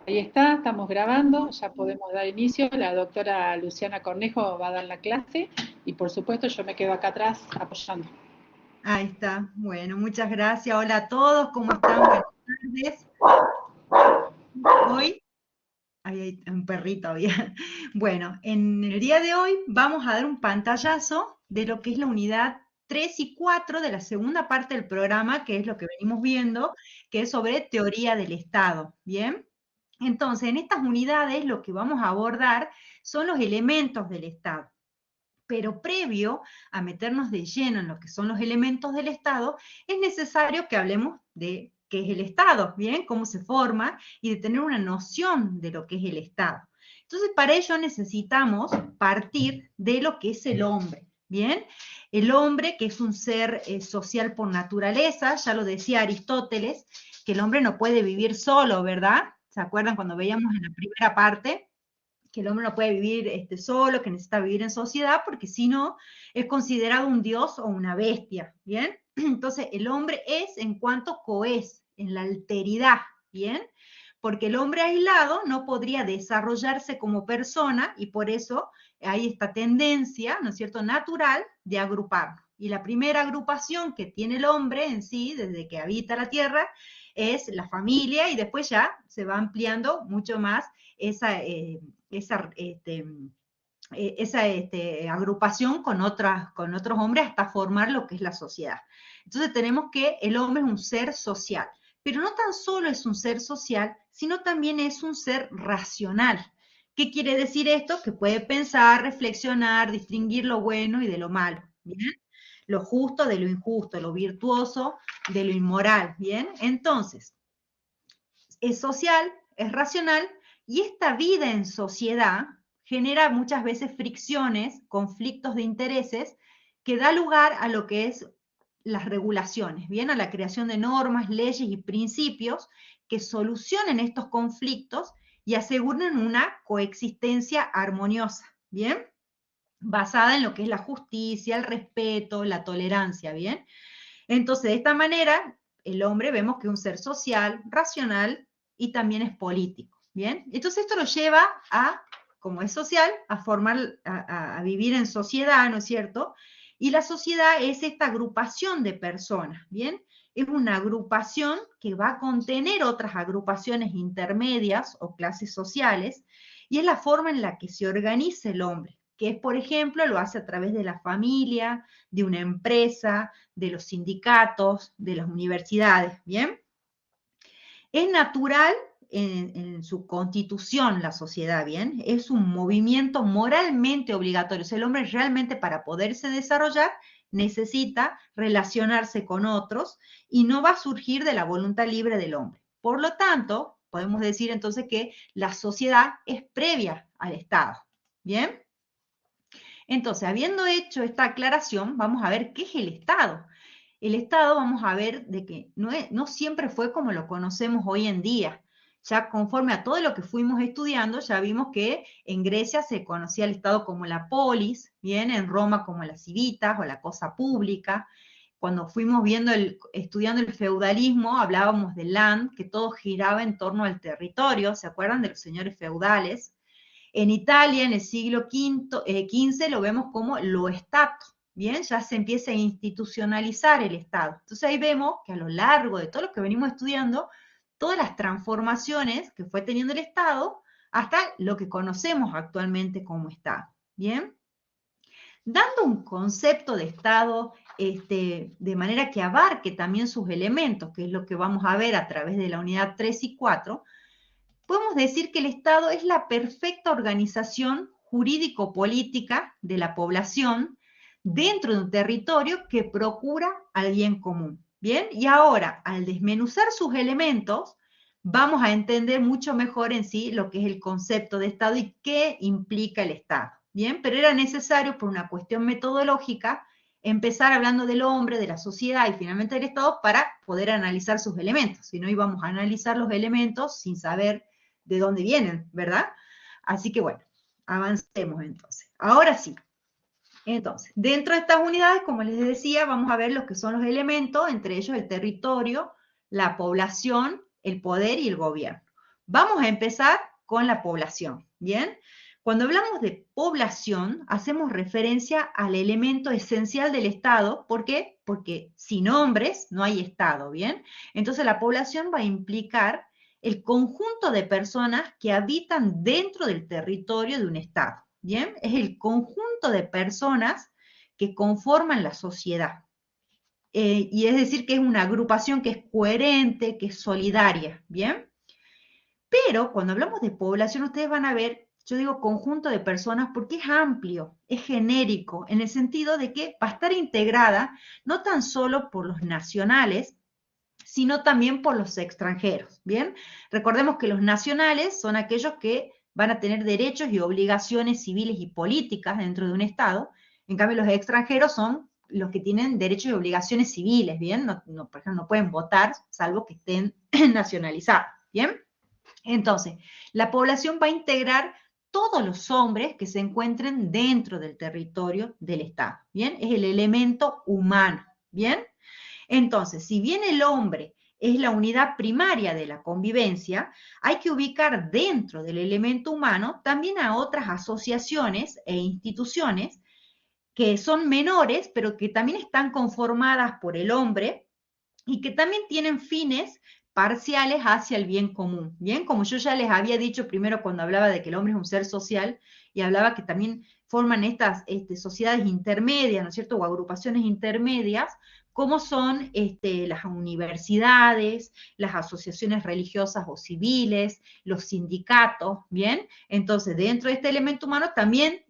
Ahí está, estamos grabando, ya podemos dar inicio. La doctora Luciana Cornejo va a dar la clase y por supuesto yo me quedo acá atrás apoyando. Ahí está. Bueno, muchas gracias. Hola a todos, ¿cómo están? Buenas tardes. Hoy, ahí hay un perrito había. Bueno, en el día de hoy vamos a dar un pantallazo de lo que es la unidad 3 y 4 de la segunda parte del programa, que es lo que venimos viendo, que es sobre teoría del Estado. ¿Bien? Entonces, en estas unidades lo que vamos a abordar son los elementos del Estado. Pero previo a meternos de lleno en lo que son los elementos del Estado, es necesario que hablemos de qué es el Estado, ¿bien? Cómo se forma y de tener una noción de lo que es el Estado. Entonces, para ello necesitamos partir de lo que es el hombre, ¿bien? El hombre, que es un ser social por naturaleza, ya lo decía Aristóteles, que el hombre no puede vivir solo, ¿verdad? ¿Se acuerdan cuando veíamos en la primera parte? Que el hombre no puede vivir solo, que necesita vivir en sociedad, porque si no, es considerado un dios o una bestia, ¿bien? Entonces, el hombre es en cuanto coes, en la alteridad, ¿bien? Porque el hombre aislado no podría desarrollarse como persona y por eso hay esta tendencia, ¿no es cierto?, natural de agrupar. Y la primera agrupación que tiene el hombre en sí, desde que habita la tierra, es la familia y después ya se va ampliando mucho más esa, esa, agrupación con otros hombres hasta formar lo que es la sociedad. Entonces tenemos que el hombre es un ser social, pero no tan solo es un ser social, sino también es un ser racional. ¿Qué quiere decir esto? Que puede pensar, reflexionar, distinguir lo bueno y de lo malo, ¿bien? Lo justo de lo injusto, lo virtuoso de lo inmoral, ¿bien? Entonces, es social, es racional, y esta vida en sociedad genera muchas veces fricciones, conflictos de intereses, que da lugar a lo que es las regulaciones, bien, a la creación de normas, leyes y principios que solucionen estos conflictos y aseguren una coexistencia armoniosa, bien, basada en lo que es la justicia, el respeto, la tolerancia, bien. Entonces, de esta manera, el hombre vemos que es un ser social, racional y también es político. Bien, entonces esto lo lleva a, como es social, a formar, a vivir en sociedad, ¿no es cierto? Y la sociedad es esta agrupación de personas, ¿bien? Es una agrupación que va a contener otras agrupaciones intermedias o clases sociales, y es la forma en la que se organiza el hombre, que es, por ejemplo, lo hace a través de la familia, de una empresa, de los sindicatos, de las universidades, ¿bien? Es natural en su constitución la sociedad, ¿bien? Es un movimiento moralmente obligatorio. O sea, el hombre realmente para poderse desarrollar necesita relacionarse con otros y no va a surgir de la voluntad libre del hombre. Por lo tanto, podemos decir entonces que la sociedad es previa al Estado, ¿bien? Entonces, habiendo hecho esta aclaración, vamos a ver qué es el Estado. El Estado, vamos a ver de que no siempre fue como lo conocemos hoy en día. Ya conforme a todo lo que fuimos estudiando, ya vimos que en Grecia se conocía el Estado como la polis, bien, en Roma como la civitas o la cosa pública. Cuando fuimos estudiando el feudalismo, hablábamos del land, que todo giraba en torno al territorio, ¿se acuerdan de los señores feudales? En Italia, en el siglo XV, lo vemos como lo Stato, ¿bien? Ya se empieza a institucionalizar el Estado. Entonces ahí vemos que a lo largo de todo lo que venimos estudiando, todas las transformaciones que fue teniendo el Estado hasta lo que conocemos actualmente como Estado, ¿bien? Dando un concepto de Estado de manera que abarque también sus elementos, que es lo que vamos a ver a través de la unidad 3 y 4, podemos decir que el Estado es la perfecta organización jurídico-política de la población dentro de un territorio que procura al bien común. Bien, y ahora, al desmenuzar sus elementos, vamos a entender mucho mejor en sí lo que es el concepto de Estado y qué implica el Estado. Bien, pero era necesario, por una cuestión metodológica, empezar hablando del hombre, de la sociedad y finalmente del Estado para poder analizar sus elementos. Si no íbamos a analizar los elementos sin saber de dónde vienen, ¿verdad? Así que bueno, avancemos entonces. Ahora sí. Entonces, dentro de estas unidades, como les decía, vamos a ver los que son los elementos, entre ellos el territorio, la población, el poder y el gobierno. Vamos a empezar con la población, ¿bien? Cuando hablamos de población, hacemos referencia al elemento esencial del Estado. ¿Por qué? Porque sin hombres no hay Estado, ¿bien? Entonces la población va a implicar el conjunto de personas que habitan dentro del territorio de un Estado, ¿bien? Es el conjunto de personas que conforman la sociedad. Y es decir, que es una agrupación que es coherente, que es solidaria, ¿bien? Pero cuando hablamos de población, ustedes van a ver, yo digo conjunto de personas porque es amplio, es genérico, en el sentido de que va a estar integrada no tan solo por los nacionales, sino también por los extranjeros, ¿bien? Recordemos que los nacionales son aquellos que van a tener derechos y obligaciones civiles y políticas dentro de un Estado, en cambio los extranjeros son los que tienen derechos y obligaciones civiles, ¿bien? Por ejemplo, no pueden votar salvo que estén nacionalizados, ¿bien? Entonces, la población va a integrar todos los hombres que se encuentren dentro del territorio del Estado, ¿bien? Es el elemento humano, ¿bien? Entonces, si bien el hombre es la unidad primaria de la convivencia, hay que ubicar dentro del elemento humano también a otras asociaciones e instituciones que son menores, pero que también están conformadas por el hombre y que también tienen fines parciales hacia el bien común. Bien, como yo ya les había dicho primero cuando hablaba de que el hombre es un ser social y hablaba que también forman estas sociedades intermedias, ¿no es cierto?, o agrupaciones intermedias, como son las universidades, las asociaciones religiosas o civiles, los sindicatos, ¿bien? Entonces, dentro de este elemento humano también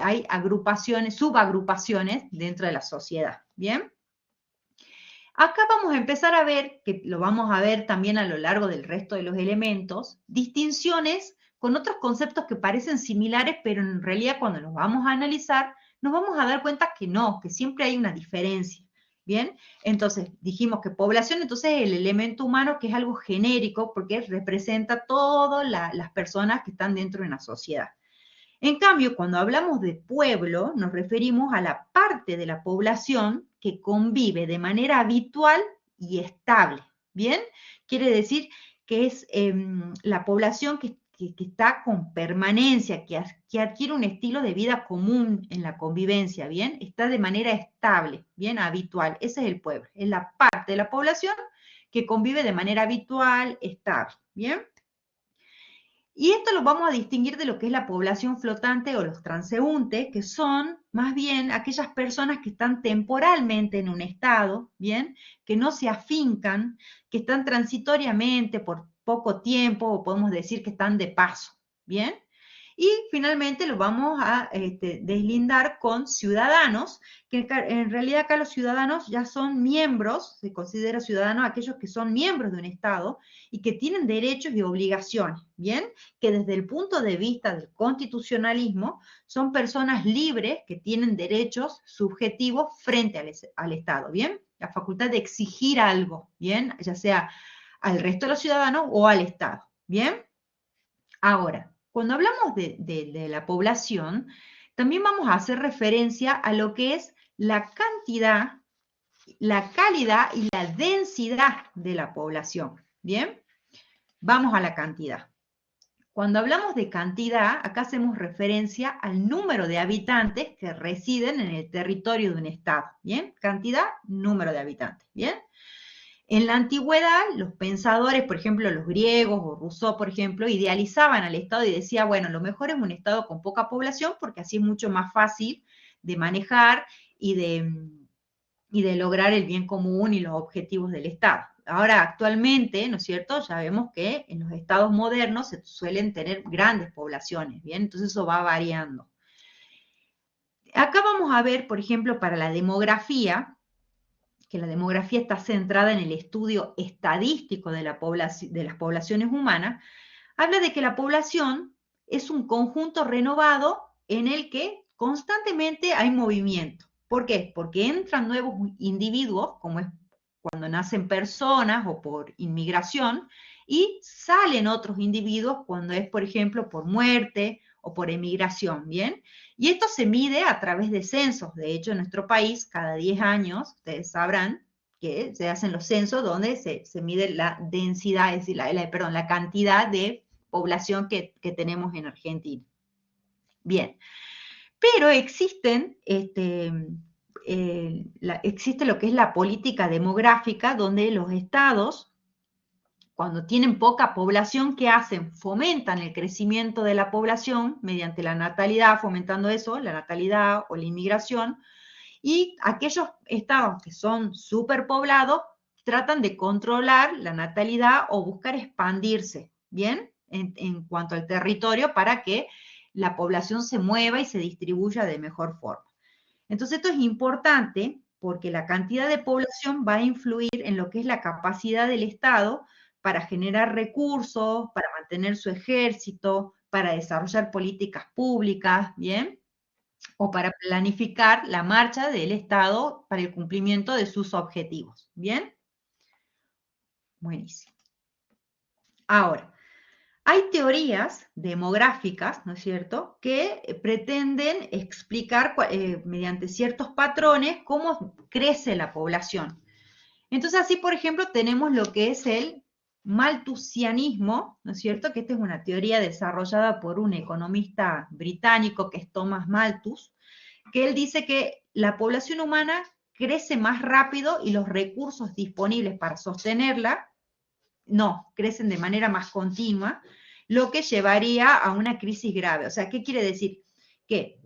hay agrupaciones, subagrupaciones dentro de la sociedad, ¿bien? Acá vamos a empezar a ver, que lo vamos a ver también a lo largo del resto de los elementos, distinciones con otros conceptos que parecen similares, pero en realidad cuando los vamos a analizar, nos vamos a dar cuenta que no, que siempre hay una diferencia. ¿Bien? Entonces, dijimos que población, entonces es el elemento humano que es algo genérico porque representa todas las personas que están dentro de una sociedad. En cambio, cuando hablamos de pueblo, nos referimos a la parte de la población que convive de manera habitual y estable, ¿bien? Quiere decir que es la población que está con permanencia, que adquiere un estilo de vida común en la convivencia, ¿bien? Está de manera estable, ¿bien? Habitual. Ese es el pueblo. Es la parte de la población que convive de manera habitual, estable, ¿bien? Y esto lo vamos a distinguir de lo que es la población flotante o los transeúntes, que son más bien aquellas personas que están temporalmente en un estado, ¿bien? Que no se afincan, que están transitoriamente por poco tiempo, o podemos decir que están de paso, ¿bien? Y finalmente lo vamos a deslindar con ciudadanos, que en realidad acá los ciudadanos ya son miembros, se considera ciudadanos aquellos que son miembros de un Estado y que tienen derechos y obligaciones, ¿bien? Que desde el punto de vista del constitucionalismo son personas libres que tienen derechos subjetivos frente al Estado, ¿bien? La facultad de exigir algo, ¿bien? Ya sea al resto de los ciudadanos o al Estado, ¿bien? Ahora, cuando hablamos de la población, también vamos a hacer referencia a lo que es la cantidad, la calidad y la densidad de la población, ¿bien? Vamos a la cantidad. Cuando hablamos de cantidad, acá hacemos referencia al número de habitantes que residen en el territorio de un estado, ¿bien? Cantidad, número de habitantes, ¿bien? En la antigüedad, los pensadores, por ejemplo, los griegos o Rousseau, por ejemplo, idealizaban al Estado y decía, bueno, lo mejor es un Estado con poca población porque así es mucho más fácil de manejar y de lograr el bien común y los objetivos del Estado. Ahora, actualmente, ¿no es cierto?, ya vemos que en los estados modernos se suelen tener grandes poblaciones, ¿bien? Entonces eso va variando. Acá vamos a ver, por ejemplo, para la demografía, que la demografía está centrada en el estudio estadístico de las poblaciones humanas, habla de que la población es un conjunto renovado en el que constantemente hay movimiento. ¿Por qué? Porque entran nuevos individuos, como es cuando nacen personas o por inmigración, y salen otros individuos cuando es, por ejemplo, por muerte o por emigración, ¿bien? Y esto se mide a través de censos. De hecho, en nuestro país, cada 10 años, ustedes sabrán, que se hacen los censos donde se mide la densidad, es decir, la cantidad de población que tenemos en Argentina. Bien, pero existe lo que es la política demográfica, donde los estados, cuando tienen poca población, ¿qué hacen? Fomentan el crecimiento de la población mediante la natalidad, fomentando eso, la natalidad o la inmigración, y aquellos estados que son superpoblados tratan de controlar la natalidad o buscar expandirse, ¿bien? En cuanto al territorio para que la población se mueva y se distribuya de mejor forma. Entonces esto es importante porque la cantidad de población va a influir en lo que es la capacidad del Estado para generar recursos, para mantener su ejército, para desarrollar políticas públicas, ¿bien? O para planificar la marcha del Estado para el cumplimiento de sus objetivos, ¿bien? Buenísimo. Ahora, hay teorías demográficas, ¿no es cierto?, que pretenden explicar mediante ciertos patrones cómo crece la población. Entonces, así, por ejemplo, tenemos lo que es el malthusianismo, ¿no es cierto?, que esta es una teoría desarrollada por un economista británico que es Thomas Malthus, que él dice que la población humana crece más rápido y los recursos disponibles para sostenerla no, crecen de manera más continua, lo que llevaría a una crisis grave. O sea, ¿qué quiere decir? Que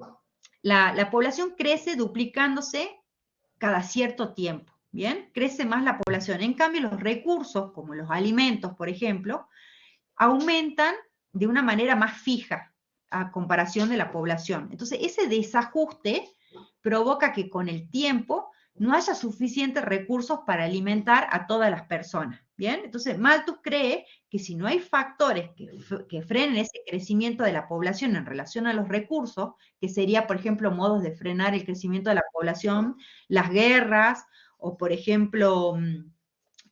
la población crece duplicándose cada cierto tiempo, ¿bien? Crece más la población. En cambio, los recursos, como los alimentos, por ejemplo, aumentan de una manera más fija a comparación de la población. Entonces, ese desajuste provoca que con el tiempo no haya suficientes recursos para alimentar a todas las personas, ¿bien? Entonces, Malthus cree que si no hay factores que frenen ese crecimiento de la población en relación a los recursos, que sería, por ejemplo, modos de frenar el crecimiento de la población, las guerras, o, por ejemplo,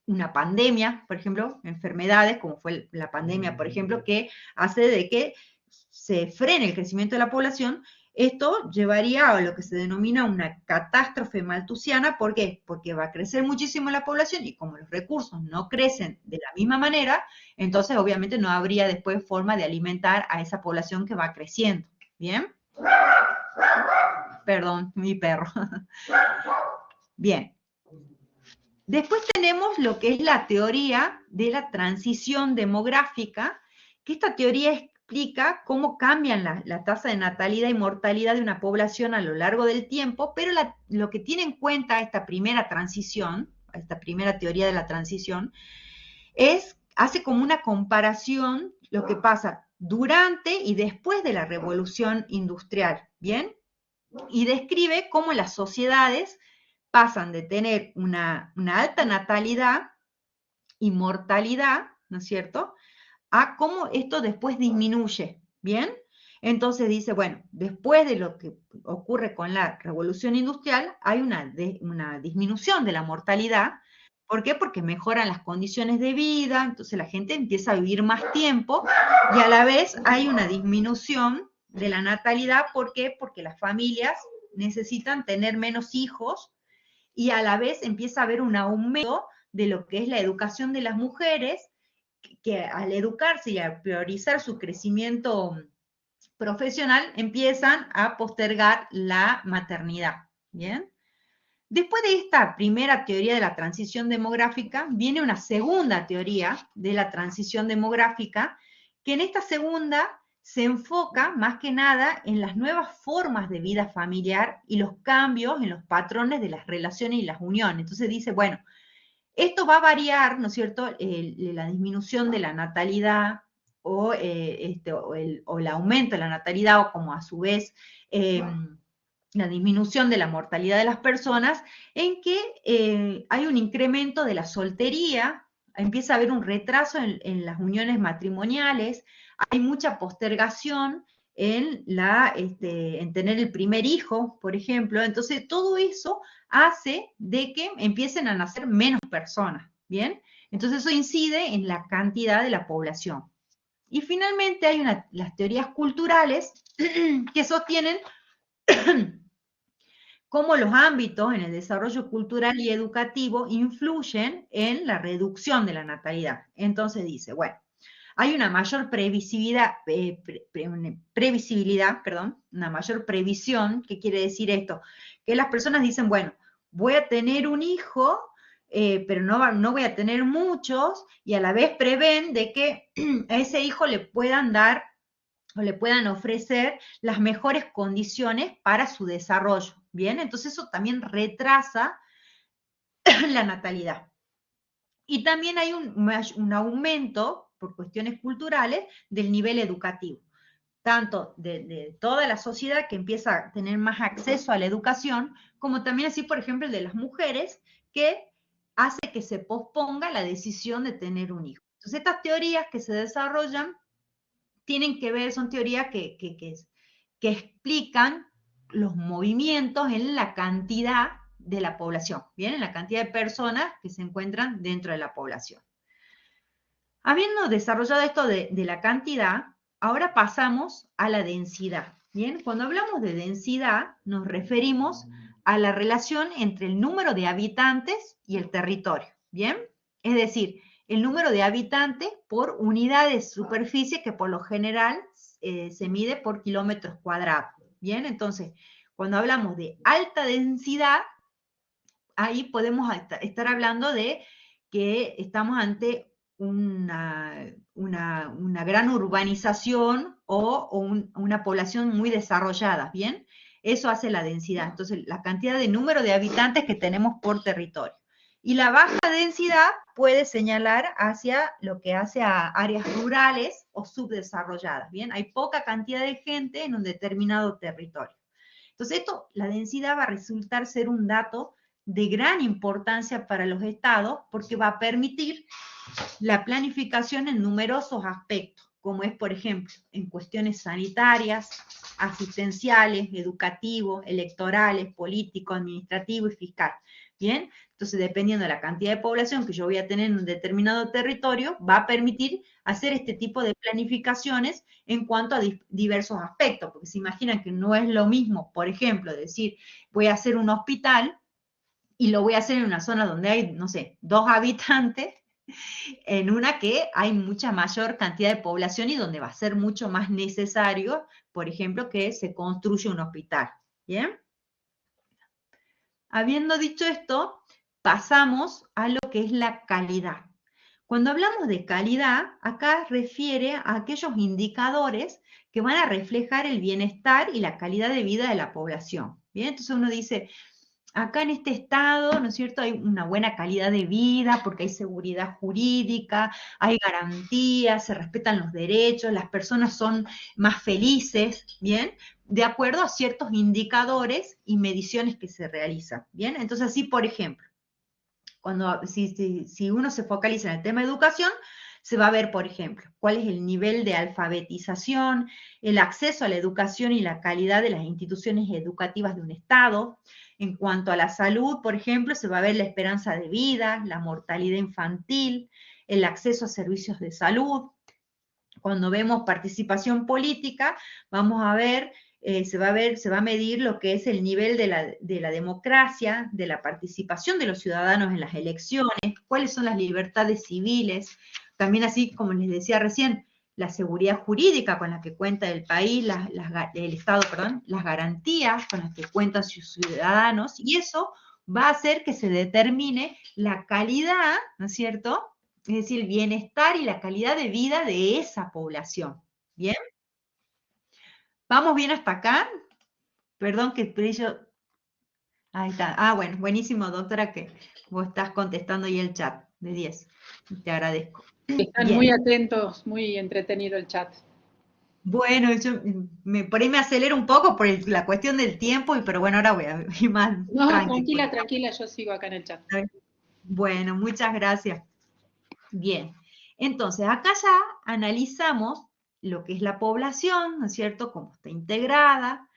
una pandemia, por ejemplo, enfermedades, como fue la pandemia, por ejemplo, que hace de que se frene el crecimiento de la población. Esto llevaría a lo que se denomina una catástrofe malthusiana. ¿Por qué? Porque va a crecer muchísimo la población y como los recursos no crecen de la misma manera, entonces obviamente no habría después forma de alimentar a esa población que va creciendo. ¿Bien? Perdón, mi perro. Bien. Después tenemos lo que es la teoría de la transición demográfica, que esta teoría explica cómo cambian la tasa de natalidad y mortalidad de una población a lo largo del tiempo, pero lo que tiene en cuenta esta primera transición, esta primera teoría de la transición, hace como una comparación lo que pasa durante y después de la revolución industrial, ¿bien? Y describe cómo las sociedades pasan de tener una alta natalidad y mortalidad, ¿no es cierto?, a cómo esto después disminuye, ¿bien? Entonces dice, bueno, después de lo que ocurre con la revolución industrial, hay una disminución de la mortalidad. ¿Por qué? Porque mejoran las condiciones de vida, entonces la gente empieza a vivir más tiempo y a la vez hay una disminución de la natalidad. ¿Por qué? Porque las familias necesitan tener menos hijos y a la vez empieza a haber un aumento de lo que es la educación de las mujeres, que al educarse y a priorizar su crecimiento profesional, empiezan a postergar la maternidad, ¿bien? Después de esta primera teoría de la transición demográfica, viene una segunda teoría de la transición demográfica, que en esta segunda se enfoca más que nada en las nuevas formas de vida familiar y los cambios en los patrones de las relaciones y las uniones. Entonces dice, bueno, esto va a variar, ¿no es cierto?, la disminución de la natalidad o el aumento de la natalidad, o como a su vez la disminución de la mortalidad de las personas, en que hay un incremento de la soltería, empieza a haber un retraso en las uniones matrimoniales, hay mucha postergación en tener el primer hijo, por ejemplo. Entonces, todo eso hace de que empiecen a nacer menos personas, ¿bien? Entonces, eso incide en la cantidad de la población. Y finalmente hay las teorías culturales que sostienen cómo los ámbitos en el desarrollo cultural y educativo influyen en la reducción de la natalidad. Entonces dice, bueno, hay una mayor previsibilidad, perdón, una mayor previsión. ¿Qué quiere decir esto? Que las personas dicen, bueno, voy a tener un hijo, pero no voy a tener muchos, y a la vez prevén de que a ese hijo le puedan dar o le puedan ofrecer las mejores condiciones para su desarrollo. Bien, entonces eso también retrasa la natalidad. Y también hay un aumento, por cuestiones culturales, del nivel educativo, tanto de toda la sociedad que empieza a tener más acceso a la educación, como también así, por ejemplo, de las mujeres, que hace que se posponga la decisión de tener un hijo. Entonces, estas teorías que se desarrollan tienen que ver, son teorías que explican los movimientos en la cantidad de la población, ¿bien? En la cantidad de personas que se encuentran dentro de la población. Habiendo desarrollado esto de la cantidad, ahora pasamos a la densidad, ¿bien? Cuando hablamos de densidad, nos referimos a la relación entre el número de habitantes y el territorio, ¿bien? Es decir, el número de habitantes por unidad de superficie que por lo general se mide por kilómetros cuadrados, ¿bien? Entonces, cuando hablamos de alta densidad, ahí podemos estar hablando de que estamos ante una gran urbanización o una población muy desarrollada, ¿bien? Eso hace la densidad, entonces la cantidad de número de habitantes que tenemos por territorio. Y la baja densidad puede señalar hacia lo que hace a áreas rurales o subdesarrolladas, ¿bien? Hay poca cantidad de gente en un determinado territorio. Entonces la densidad va a resultar ser un dato de gran importancia para los estados porque va a permitir la planificación en numerosos aspectos, como es, por ejemplo, en cuestiones sanitarias, asistenciales, educativos, electorales, políticos, administrativos y fiscal. Bien, entonces dependiendo de la cantidad de población que yo voy a tener en un determinado territorio, va a permitir hacer este tipo de planificaciones en cuanto a diversos aspectos, porque se imaginan que no es lo mismo, por ejemplo, decir, voy a hacer un hospital y lo voy a hacer en una zona donde hay, no sé, 2 habitantes, en una que hay mucha mayor cantidad de población y donde va a ser mucho más necesario, por ejemplo, que se construya un hospital. ¿Bien? Habiendo dicho esto, pasamos a lo que es la calidad. Cuando hablamos de calidad, acá refiere a aquellos indicadores que van a reflejar el bienestar y la calidad de vida de la población. Bien, entonces uno dice, acá en este estado, ¿no es cierto?, hay una buena calidad de vida porque hay seguridad jurídica, hay garantías, se respetan los derechos, las personas son más felices, ¿bien? De acuerdo a ciertos indicadores y mediciones que se realizan, ¿bien? Entonces, así, por ejemplo, si uno se focaliza en el tema de educación, se va a ver, por ejemplo, cuál es el nivel de alfabetización, el acceso a la educación y la calidad de las instituciones educativas de un Estado. En cuanto a la salud, por ejemplo, se va a ver la esperanza de vida, la mortalidad infantil, el acceso a servicios de salud. Cuando vemos participación política, vamos a ver, se va a medir lo que es el nivel de la democracia, de la participación de los ciudadanos en las elecciones, cuáles son las libertades civiles, también así como les decía recién, la seguridad jurídica con la que cuenta el país, el Estado, perdón, las garantías con las que cuentan sus ciudadanos, y eso va a hacer que se determine la calidad, ¿no es cierto?, es decir, el bienestar y la calidad de vida de esa población. ¿Bien? ¿Vamos bien hasta acá? Perdón que yo... Ahí está. Ah, bueno, buenísimo, doctora, que vos estás contestando ahí el chat de 10. Te agradezco. Están Bien. muy atentos, muy entretenido el chat. Bueno, por ahí me acelero un poco por la cuestión del tiempo, pero bueno, ahora voy a ir más No, tranquilo. tranquila, tranquila, yo sigo acá en el chat. Bueno, muchas gracias. Bien, entonces acá ya analizamos lo que es la población, ¿no es cierto?, cómo está integrada,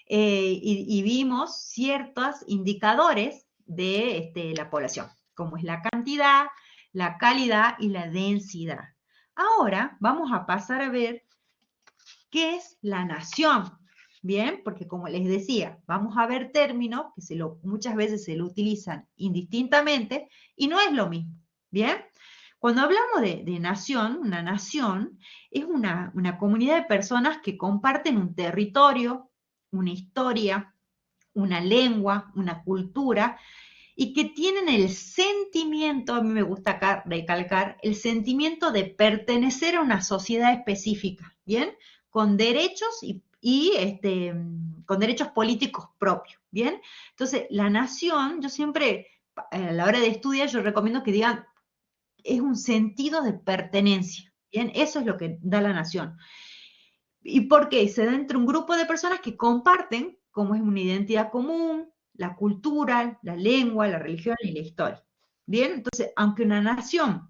y vimos ciertos indicadores de la población, como es la cantidad, la calidad y la densidad. Ahora vamos a pasar a ver qué es la nación, bien, porque como les decía, vamos a ver términos que muchas veces se lo utilizan indistintamente y no es lo mismo, bien. Cuando hablamos de nación, una nación es una comunidad de personas que comparten un territorio, una historia, una lengua, una cultura, y que tienen el sentimiento, a mí me gusta acá recalcar, el sentimiento de pertenecer a una sociedad específica, ¿bien? Con derechos con derechos políticos propios, ¿bien? Entonces, la nación, yo siempre, a la hora de estudiar, yo recomiendo que digan, es un sentido de pertenencia, ¿bien? Eso es lo que da la nación. ¿Y por qué? Se da entre un grupo de personas que comparten, como es una identidad común, la cultura, la lengua, la religión y la historia. Bien, entonces, aunque una nación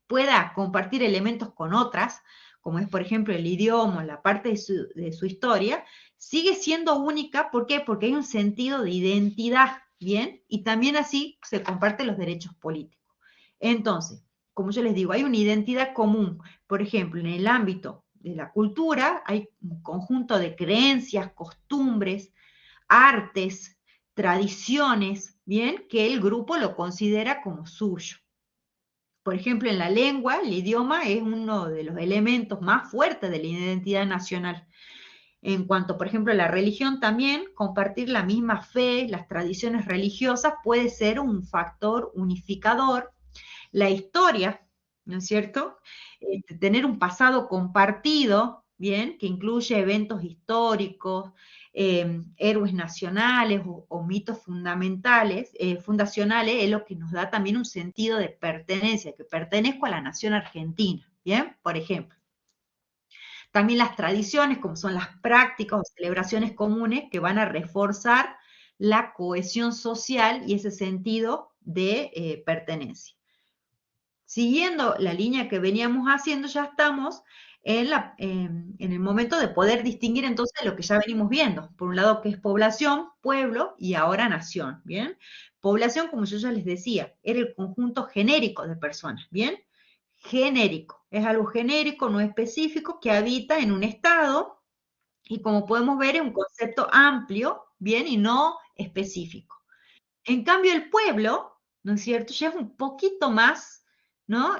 pueda compartir elementos con otras, como es por ejemplo el idioma, la parte de su historia, sigue siendo única. ¿Por qué? Porque hay un sentido de identidad, ¿bien? Y también así se comparten los derechos políticos. Entonces, como yo les digo, hay una identidad común. Por ejemplo, en el ámbito de la cultura hay un conjunto de creencias, costumbres, artes, tradiciones, ¿bien? Que el grupo lo considera como suyo. Por ejemplo, en la lengua, el idioma es uno de los elementos más fuertes de la identidad nacional. En cuanto, por ejemplo, a la religión también, compartir la misma fe, las tradiciones religiosas puede ser un factor unificador. La historia, ¿no es cierto? Tener un pasado compartido, ¿bien? Que incluye eventos históricos, héroes nacionales o mitos fundacionales, es lo que nos da también un sentido de pertenencia, que pertenezco a la nación argentina, ¿bien? Por ejemplo. También las tradiciones, como son las prácticas o celebraciones comunes, que van a reforzar la cohesión social y ese sentido de pertenencia. Siguiendo la línea que veníamos haciendo, ya estamos en el momento de poder distinguir entonces lo que ya venimos viendo. Por un lado, que es población, pueblo y ahora nación, ¿bien? Población, como yo ya les decía, era el conjunto genérico de personas, ¿bien? Genérico, es algo genérico, no específico, que habita en un estado y como podemos ver es un concepto amplio, ¿bien? Y no específico. En cambio, el pueblo, ¿no es cierto?, ya es un poquito más, ¿no?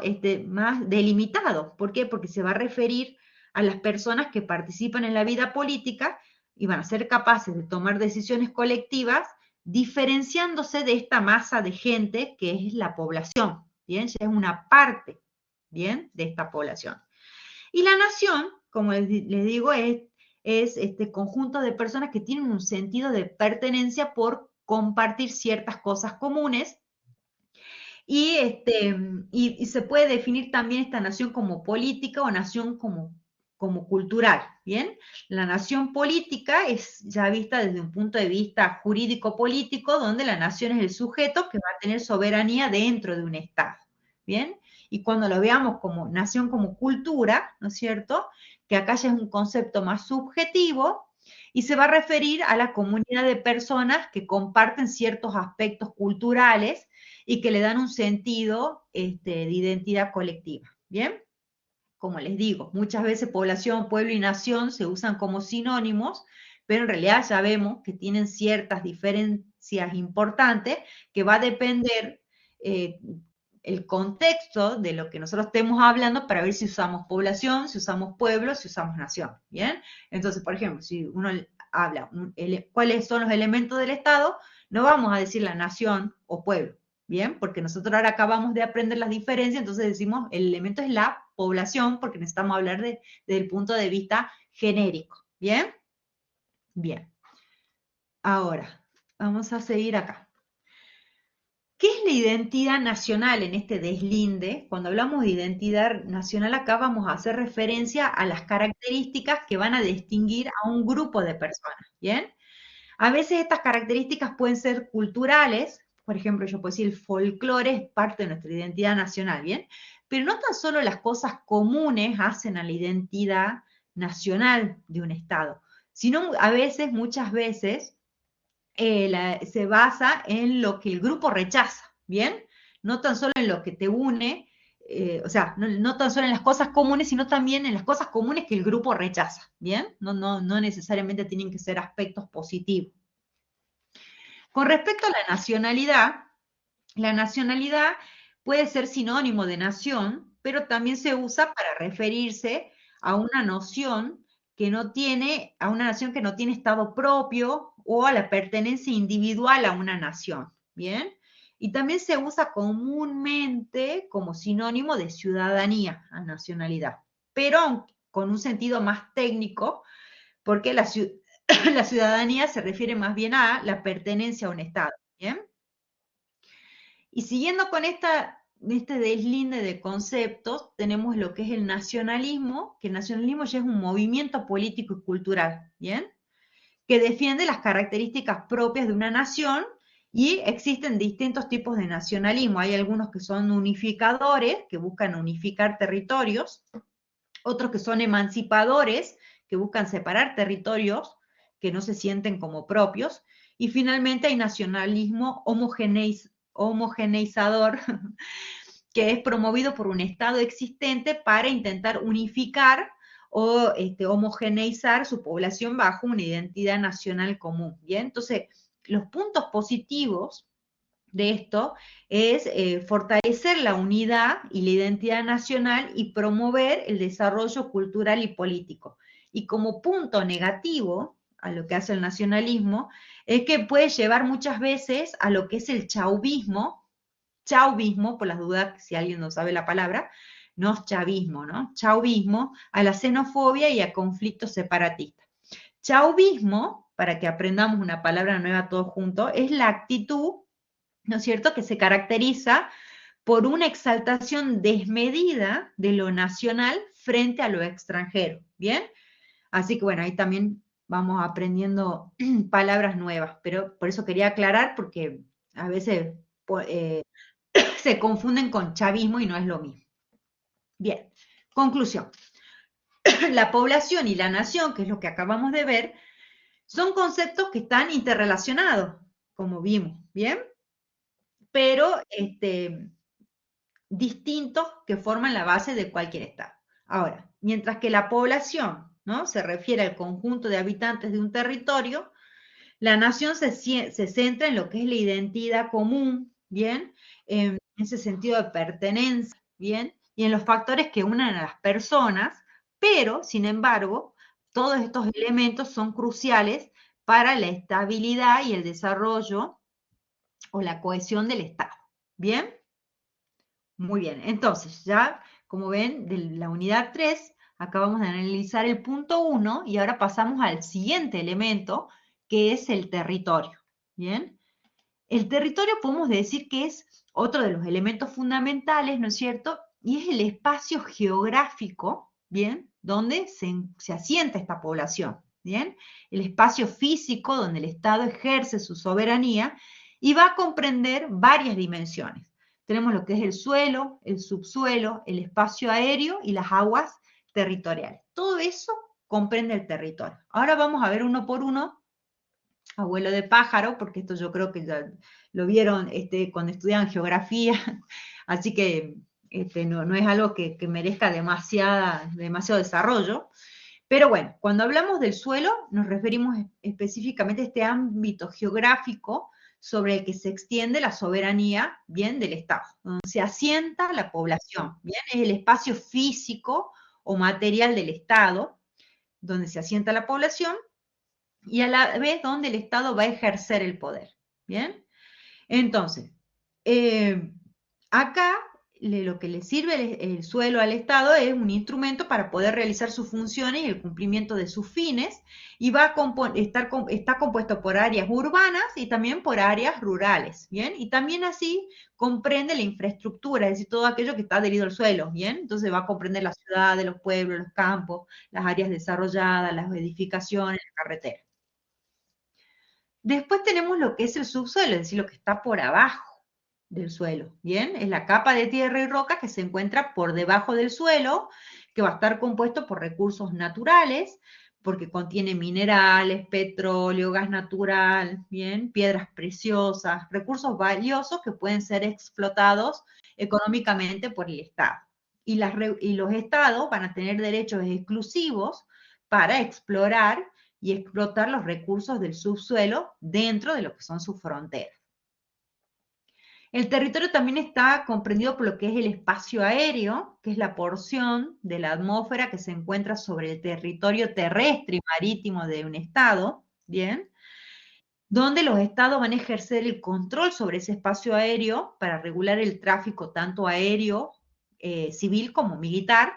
Más delimitado. ¿Por qué? Porque se va a referir a las personas que participan en la vida política y van a ser capaces de tomar decisiones colectivas diferenciándose de esta masa de gente que es la población, ¿bien? Ya es una parte, ¿bien?, de esta población. Y la nación, como les digo, es este conjunto de personas que tienen un sentido de pertenencia por compartir ciertas cosas comunes y se puede definir también esta nación como política o nación como cultural, ¿bien? La nación política es ya vista desde un punto de vista jurídico-político, donde la nación es el sujeto que va a tener soberanía dentro de un Estado, ¿bien? Y cuando lo veamos como nación como cultura, ¿no es cierto?, que acá ya es un concepto más subjetivo y se va a referir a la comunidad de personas que comparten ciertos aspectos culturales y que le dan un sentido de identidad colectiva, ¿bien? Como les digo, muchas veces población, pueblo y nación se usan como sinónimos, pero en realidad ya vemos que tienen ciertas diferencias importantes que va a depender el contexto de lo que nosotros estemos hablando para ver si usamos población, si usamos pueblo, si usamos nación, ¿bien? Entonces, por ejemplo, si uno habla cuáles son los elementos del Estado, no vamos a decir la nación o pueblo, ¿bien? Porque nosotros ahora acabamos de aprender las diferencias, entonces decimos el elemento es la población porque necesitamos hablar desde el punto de vista genérico, ¿bien? Bien. Ahora, vamos a seguir acá. ¿Qué es la identidad nacional en este deslinde? Cuando hablamos de identidad nacional acá vamos a hacer referencia a las características que van a distinguir a un grupo de personas, ¿bien? A veces estas características pueden ser culturales, por ejemplo, yo puedo decir el folclore es parte de nuestra identidad nacional, ¿bien? Pero no tan solo las cosas comunes hacen a la identidad nacional de un Estado, sino a veces, muchas veces, se basa en lo que el grupo rechaza, ¿bien? No tan solo en lo que te une, o sea, no tan solo en las cosas comunes, sino también en las cosas comunes que el grupo rechaza, ¿bien? No necesariamente tienen que ser aspectos positivos. Con respecto a la nacionalidad puede ser sinónimo de nación, pero también se usa para referirse a una noción que no tiene, a una nación que no tiene estado propio o a la pertenencia individual a una nación, ¿bien? Y también se usa comúnmente como sinónimo de ciudadanía a nacionalidad, pero con un sentido más técnico, porque la ciudadanía se refiere más bien a la pertenencia a un Estado, ¿bien? Y siguiendo con este deslinde de conceptos, tenemos lo que es el nacionalismo, que el nacionalismo ya es un movimiento político y cultural, ¿bien? Que defiende las características propias de una nación y existen distintos tipos de nacionalismo. Hay algunos que son unificadores, que buscan unificar territorios, otros que son emancipadores, que buscan separar territorios que no se sienten como propios, y finalmente hay nacionalismo homogeneizador, que es promovido por un Estado existente para intentar unificar o homogeneizar su población bajo una identidad nacional común. ¿Bien? Entonces, los puntos positivos de esto es fortalecer la unidad y la identidad nacional y promover el desarrollo cultural y político. Y como punto negativo a lo que hace el nacionalismo, es que puede llevar muchas veces a lo que es el chauvismo, por las dudas, si alguien no sabe la palabra, no es chavismo, ¿no? Chauvismo, a la xenofobia y a conflictos separatistas. Chauvismo, para que aprendamos una palabra nueva todos juntos, es la actitud, ¿no es cierto?, que se caracteriza por una exaltación desmedida de lo nacional frente a lo extranjero, ¿bien? Así que bueno, ahí también vamos aprendiendo palabras nuevas, pero por eso quería aclarar, porque a veces se confunden con chavismo y no es lo mismo. Bien, conclusión. La población y la nación, que es lo que acabamos de ver, son conceptos que están interrelacionados, como vimos, ¿bien? Pero distintos que forman la base de cualquier Estado. Ahora, mientras que la población, ¿no?, se refiere al conjunto de habitantes de un territorio, la nación se centra en lo que es la identidad común, ¿bien? En ese sentido de pertenencia, ¿bien? Y en los factores que unen a las personas, pero, sin embargo, todos estos elementos son cruciales para la estabilidad y el desarrollo o la cohesión del Estado, ¿bien? Muy bien, entonces ya, como ven, de la unidad 3, acabamos de analizar el punto 1 y ahora pasamos al siguiente elemento, que es el territorio, ¿bien? El territorio podemos decir que es otro de los elementos fundamentales, ¿no es cierto? Y es el espacio geográfico, ¿bien?, donde se asienta esta población, ¿bien? El espacio físico donde el Estado ejerce su soberanía y va a comprender varias dimensiones. Tenemos lo que es el suelo, el subsuelo, el espacio aéreo y las aguas territoriales. Todo eso comprende el territorio. Ahora vamos a ver uno por uno, abuelo de pájaro, porque esto yo creo que ya lo vieron cuando estudian geografía, así que no es algo que merezca demasiado desarrollo. Pero bueno, cuando hablamos del suelo, nos referimos específicamente a este ámbito geográfico sobre el que se extiende la soberanía, bien, del Estado, donde se asienta la población, bien, es el espacio físico o material del Estado, donde se asienta la población, y a la vez donde el Estado va a ejercer el poder, bien. Entonces, acá lo que le sirve el suelo al Estado es un instrumento para poder realizar sus funciones y el cumplimiento de sus fines, y está compuesto por áreas urbanas y también por áreas rurales, ¿bien? Y también así comprende la infraestructura, es decir, todo aquello que está adherido al suelo, ¿bien? Entonces va a comprender las ciudades, los pueblos, los campos, las áreas desarrolladas, las edificaciones, las carreteras. Después tenemos lo que es el subsuelo, es decir, lo que está por abajo del suelo, ¿bien? Es la capa de tierra y roca que se encuentra por debajo del suelo, que va a estar compuesto por recursos naturales, porque contiene minerales, petróleo, gas natural, ¿bien?, piedras preciosas, recursos valiosos que pueden ser explotados económicamente por el Estado. Y los estados van a tener derechos exclusivos para explorar y explotar los recursos del subsuelo dentro de lo que son sus fronteras. El territorio también está comprendido por lo que es el espacio aéreo, que es la porción de la atmósfera que se encuentra sobre el territorio terrestre y marítimo de un estado, ¿bien? Donde los estados van a ejercer el control sobre ese espacio aéreo para regular el tráfico tanto aéreo, civil como militar.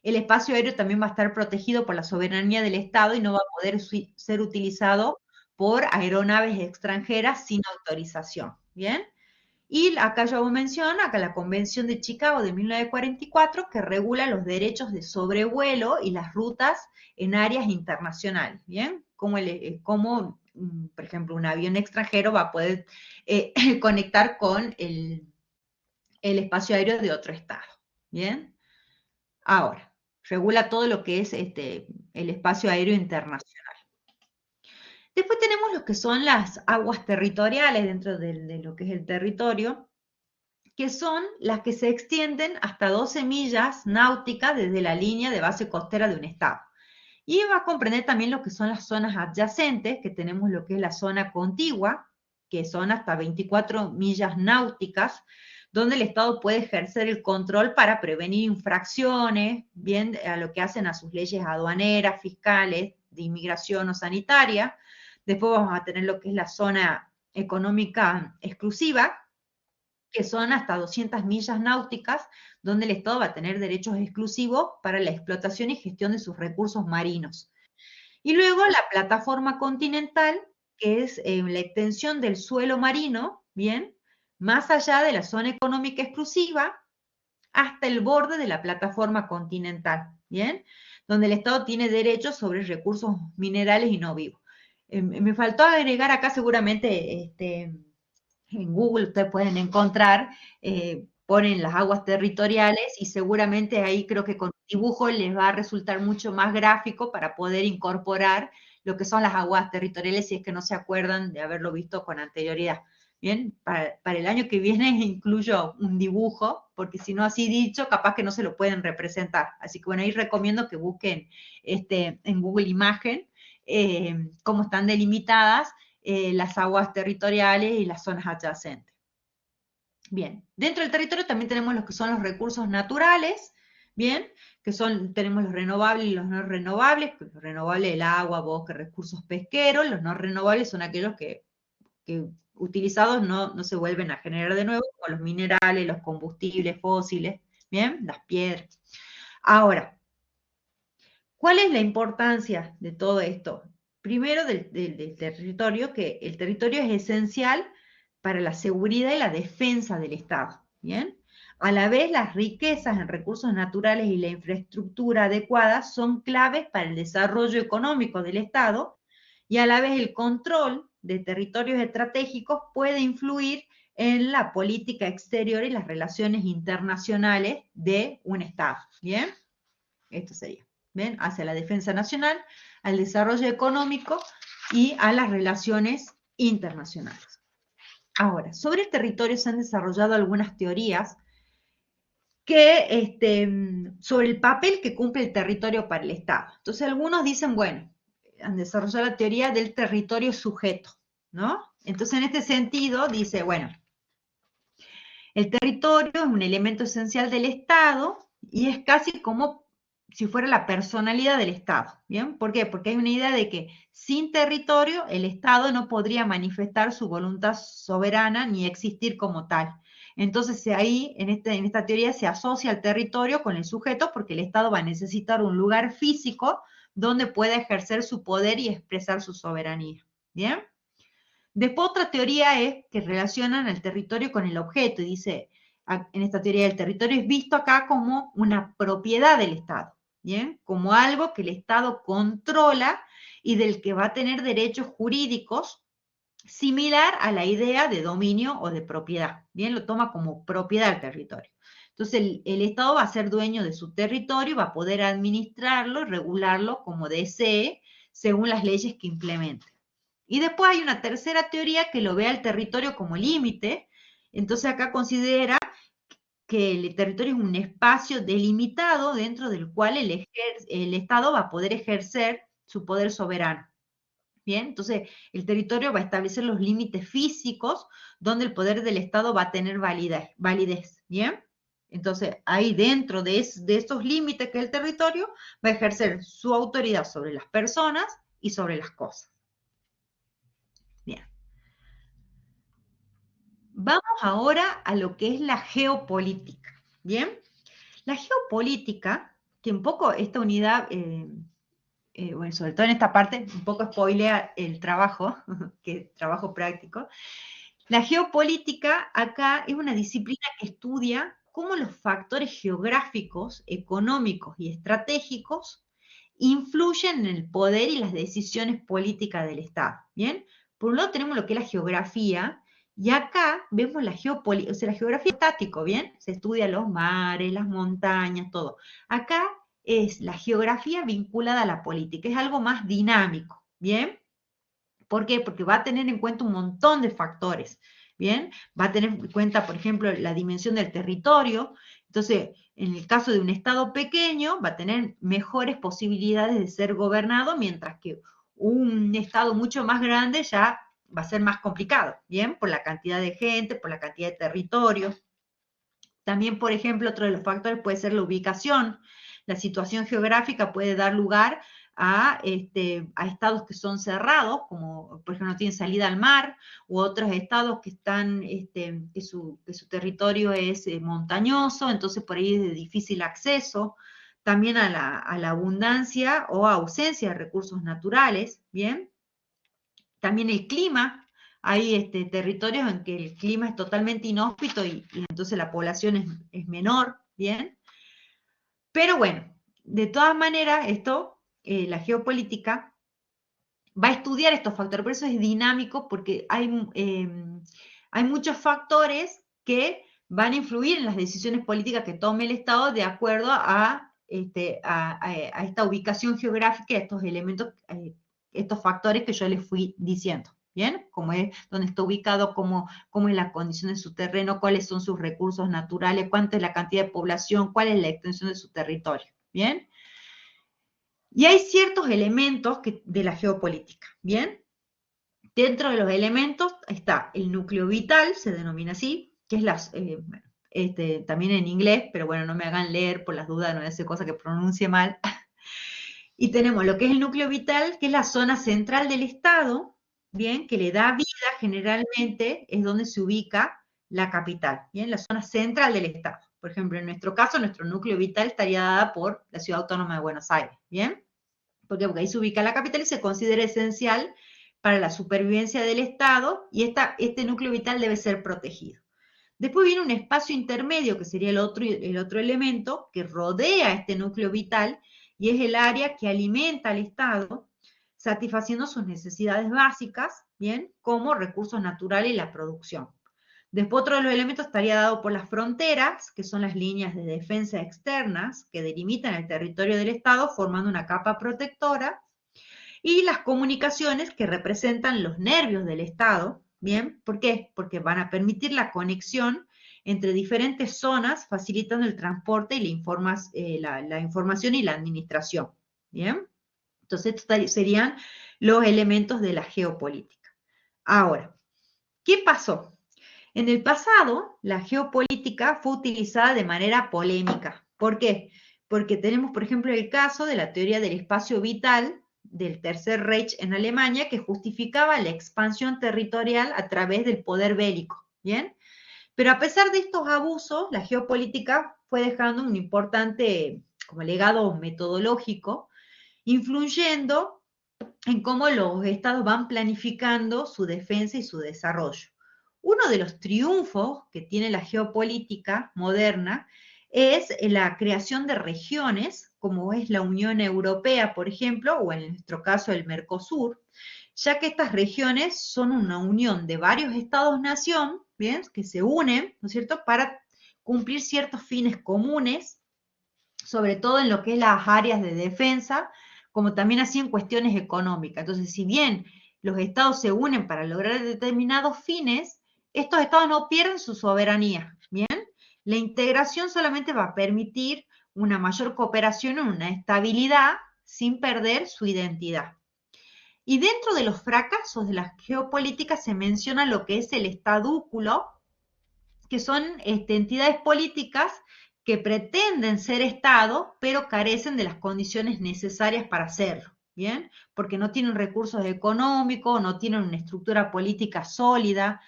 El espacio aéreo también va a estar protegido por la soberanía del Estado y no va a poder ser utilizado por aeronaves extranjeras sin autorización, ¿bien? Y acá yo hago mención, acá la Convención de Chicago de 1944, que regula los derechos de sobrevuelo y las rutas en áreas internacionales, ¿bien? Como por ejemplo, un avión extranjero va a poder conectar con el espacio aéreo de otro estado, ¿bien? Ahora, regula todo lo que es el espacio aéreo internacional. Después tenemos lo que son las aguas territoriales dentro de lo que es el territorio, que son las que se extienden hasta 12 millas náuticas desde la línea de base costera de un estado. Y va a comprender también lo que son las zonas adyacentes, que tenemos lo que es la zona contigua, que son hasta 24 millas náuticas, donde el Estado puede ejercer el control para prevenir infracciones, bien a lo que hacen a sus leyes aduaneras, fiscales, de inmigración o sanitaria. Después vamos a tener lo que es la zona económica exclusiva, que son hasta 200 millas náuticas, donde el Estado va a tener derechos exclusivos para la explotación y gestión de sus recursos marinos. Y luego la plataforma continental, que es la extensión del suelo marino, ¿bien? Más allá de la zona económica exclusiva, hasta el borde de la plataforma continental, ¿bien? Donde el Estado tiene derechos sobre recursos minerales y no vivos. Me faltó agregar acá seguramente, en Google ustedes pueden encontrar, ponen las aguas territoriales y seguramente ahí creo que con dibujo les va a resultar mucho más gráfico para poder incorporar lo que son las aguas territoriales si es que no se acuerdan de haberlo visto con anterioridad. Bien, para el año que viene incluyo un dibujo, porque si no así dicho, capaz que no se lo pueden representar. Así que bueno, ahí recomiendo que busquen en Google Imagen cómo están delimitadas las aguas territoriales y las zonas adyacentes. Bien, dentro del territorio también tenemos los que son los recursos naturales, bien, tenemos los renovables y los no renovables, los renovables el agua, bosque, recursos pesqueros, los no renovables son aquellos que utilizados no se vuelven a generar de nuevo, como los minerales, los combustibles fósiles, bien, las piedras. Ahora, ¿cuál es la importancia de todo esto? Primero del territorio, que el territorio es esencial para la seguridad y la defensa del Estado, ¿bien? A la vez, las riquezas en recursos naturales y la infraestructura adecuada son claves para el desarrollo económico del Estado, y a la vez el control de territorios estratégicos puede influir en la política exterior y las relaciones internacionales de un Estado, ¿bien? Esto sería, ¿ven? Hacia la defensa nacional, al desarrollo económico y a las relaciones internacionales. Ahora, sobre el territorio se han desarrollado algunas teorías sobre el papel que cumple el territorio para el Estado. Entonces, algunos dicen, bueno, han desarrollado la teoría del territorio sujeto, ¿no? Entonces, en este sentido, dice, bueno, el territorio es un elemento esencial del Estado y es casi como si fuera la personalidad del Estado, ¿bien? ¿Por qué? Porque hay una idea de que sin territorio el Estado no podría manifestar su voluntad soberana ni existir como tal. Entonces ahí, en esta teoría, se asocia el territorio con el sujeto porque el Estado va a necesitar un lugar físico donde pueda ejercer su poder y expresar su soberanía, ¿bien? Después otra teoría es que relacionan el territorio con el objeto y dice, en esta teoría el territorio es visto acá como una propiedad del Estado, ¿bien? Como algo que el Estado controla y del que va a tener derechos jurídicos similar a la idea de dominio o de propiedad, ¿bien? Lo toma como propiedad del territorio. Entonces el Estado va a ser dueño de su territorio, va a poder administrarlo y regularlo como desee según las leyes que implemente. Y después hay una tercera teoría que lo ve al territorio como límite, entonces acá considera que el territorio es un espacio delimitado dentro del cual el Estado va a poder ejercer su poder soberano. Bien, entonces el territorio va a establecer los límites físicos donde el poder del Estado va a tener validez. Bien, entonces ahí dentro de esos límites que es el territorio va a ejercer su autoridad sobre las personas y sobre las cosas. Bien. Vamos ahora a lo que es la geopolítica. Bien, la geopolítica, que un poco esta unidad, bueno, sobre todo en esta parte, un poco spoilea el trabajo, que es trabajo práctico. La geopolítica acá es una disciplina que estudia cómo los factores geográficos, económicos y estratégicos influyen en el poder y las decisiones políticas del Estado. Bien, por un lado tenemos lo que es la geografía, y acá vemos la geopolítica, o sea, la geografía estático, ¿bien? Se estudia los mares, las montañas, todo. Acá es la geografía vinculada a la política, es algo más dinámico, ¿bien? ¿Por qué? Porque va a tener en cuenta un montón de factores, ¿bien? Va a tener en cuenta, por ejemplo, la dimensión del territorio. Entonces, en el caso de un estado pequeño, va a tener mejores posibilidades de ser gobernado, mientras que un estado mucho más grande ya va a ser más complicado, ¿bien? Por la cantidad de gente, por la cantidad de territorio. También, por ejemplo, otro de los factores puede ser la ubicación. La situación geográfica puede dar lugar a estados que son cerrados, como por ejemplo no tienen salida al mar, u otros estados que están, que su territorio es montañoso, entonces por ahí es de difícil acceso. También a la abundancia o ausencia de recursos naturales, ¿bien? También el clima. Hay territorios en que el clima es totalmente inhóspito y entonces la población es menor, ¿bien? Pero bueno, de todas maneras, la geopolítica va a estudiar estos factores, por eso es dinámico, porque hay muchos factores que van a influir en las decisiones políticas que tome el Estado de acuerdo a esta ubicación geográfica, a estos elementos, estos factores que yo les fui diciendo. ¿Bien? Cómo es, dónde está ubicado, cómo es la condición de su terreno, cuáles son sus recursos naturales, cuánta es la cantidad de población, cuál es la extensión de su territorio. ¿Bien? Y hay ciertos elementos de la geopolítica. ¿Bien? Dentro de los elementos está el núcleo vital, se denomina así, que es también en inglés, pero bueno, no me hagan leer por las dudas, no es cosa que pronuncie mal. Y tenemos lo que es el núcleo vital, que es la zona central del Estado, bien, que le da vida generalmente, es donde se ubica la capital, bien, la zona central del Estado. Por ejemplo, en nuestro caso, nuestro núcleo vital estaría dada por la Ciudad Autónoma de Buenos Aires, bien. ¿Por qué? Porque ahí se ubica la capital y se considera esencial para la supervivencia del Estado, y este núcleo vital debe ser protegido. Después viene un espacio intermedio, que sería el otro elemento, que rodea este núcleo vital, y es el área que alimenta al Estado, satisfaciendo sus necesidades básicas, ¿bien? Como recursos naturales y la producción. Después otro de los elementos estaría dado por las fronteras, que son las líneas de defensa externas que delimitan el territorio del Estado, formando una capa protectora, y las comunicaciones, que representan los nervios del Estado. ¿Bien? ¿Por qué? Porque van a permitir la conexión entre diferentes zonas, facilitando el transporte y la información y la administración. ¿Bien? Entonces, estos serían los elementos de la geopolítica. Ahora, ¿qué pasó? En el pasado, la geopolítica fue utilizada de manera polémica. ¿Por qué? Porque tenemos, por ejemplo, el caso de la teoría del espacio vital del Tercer Reich en Alemania, que justificaba la expansión territorial a través del poder bélico, ¿bien? Pero a pesar de estos abusos, la geopolítica fue dejando un importante como legado metodológico, influyendo en cómo los estados van planificando su defensa y su desarrollo. Uno de los triunfos que tiene la geopolítica moderna es la creación de regiones, como es la Unión Europea, por ejemplo, o en nuestro caso el Mercosur, ya que estas regiones son una unión de varios estados-nación, ¿bien? Que se unen, ¿no es cierto?, para cumplir ciertos fines comunes, sobre todo en lo que es las áreas de defensa, como también así en cuestiones económicas. Entonces, si bien los estados se unen para lograr determinados fines, estos estados no pierden su soberanía, ¿bien? La integración solamente va a permitir una mayor cooperación, una estabilidad, sin perder su identidad. Y dentro de los fracasos de la geopolítica se menciona lo que es el estadúculo, que son entidades políticas que pretenden ser Estado, pero carecen de las condiciones necesarias para hacerlo, ¿bien? Porque no tienen recursos económicos, no tienen una estructura política sólida,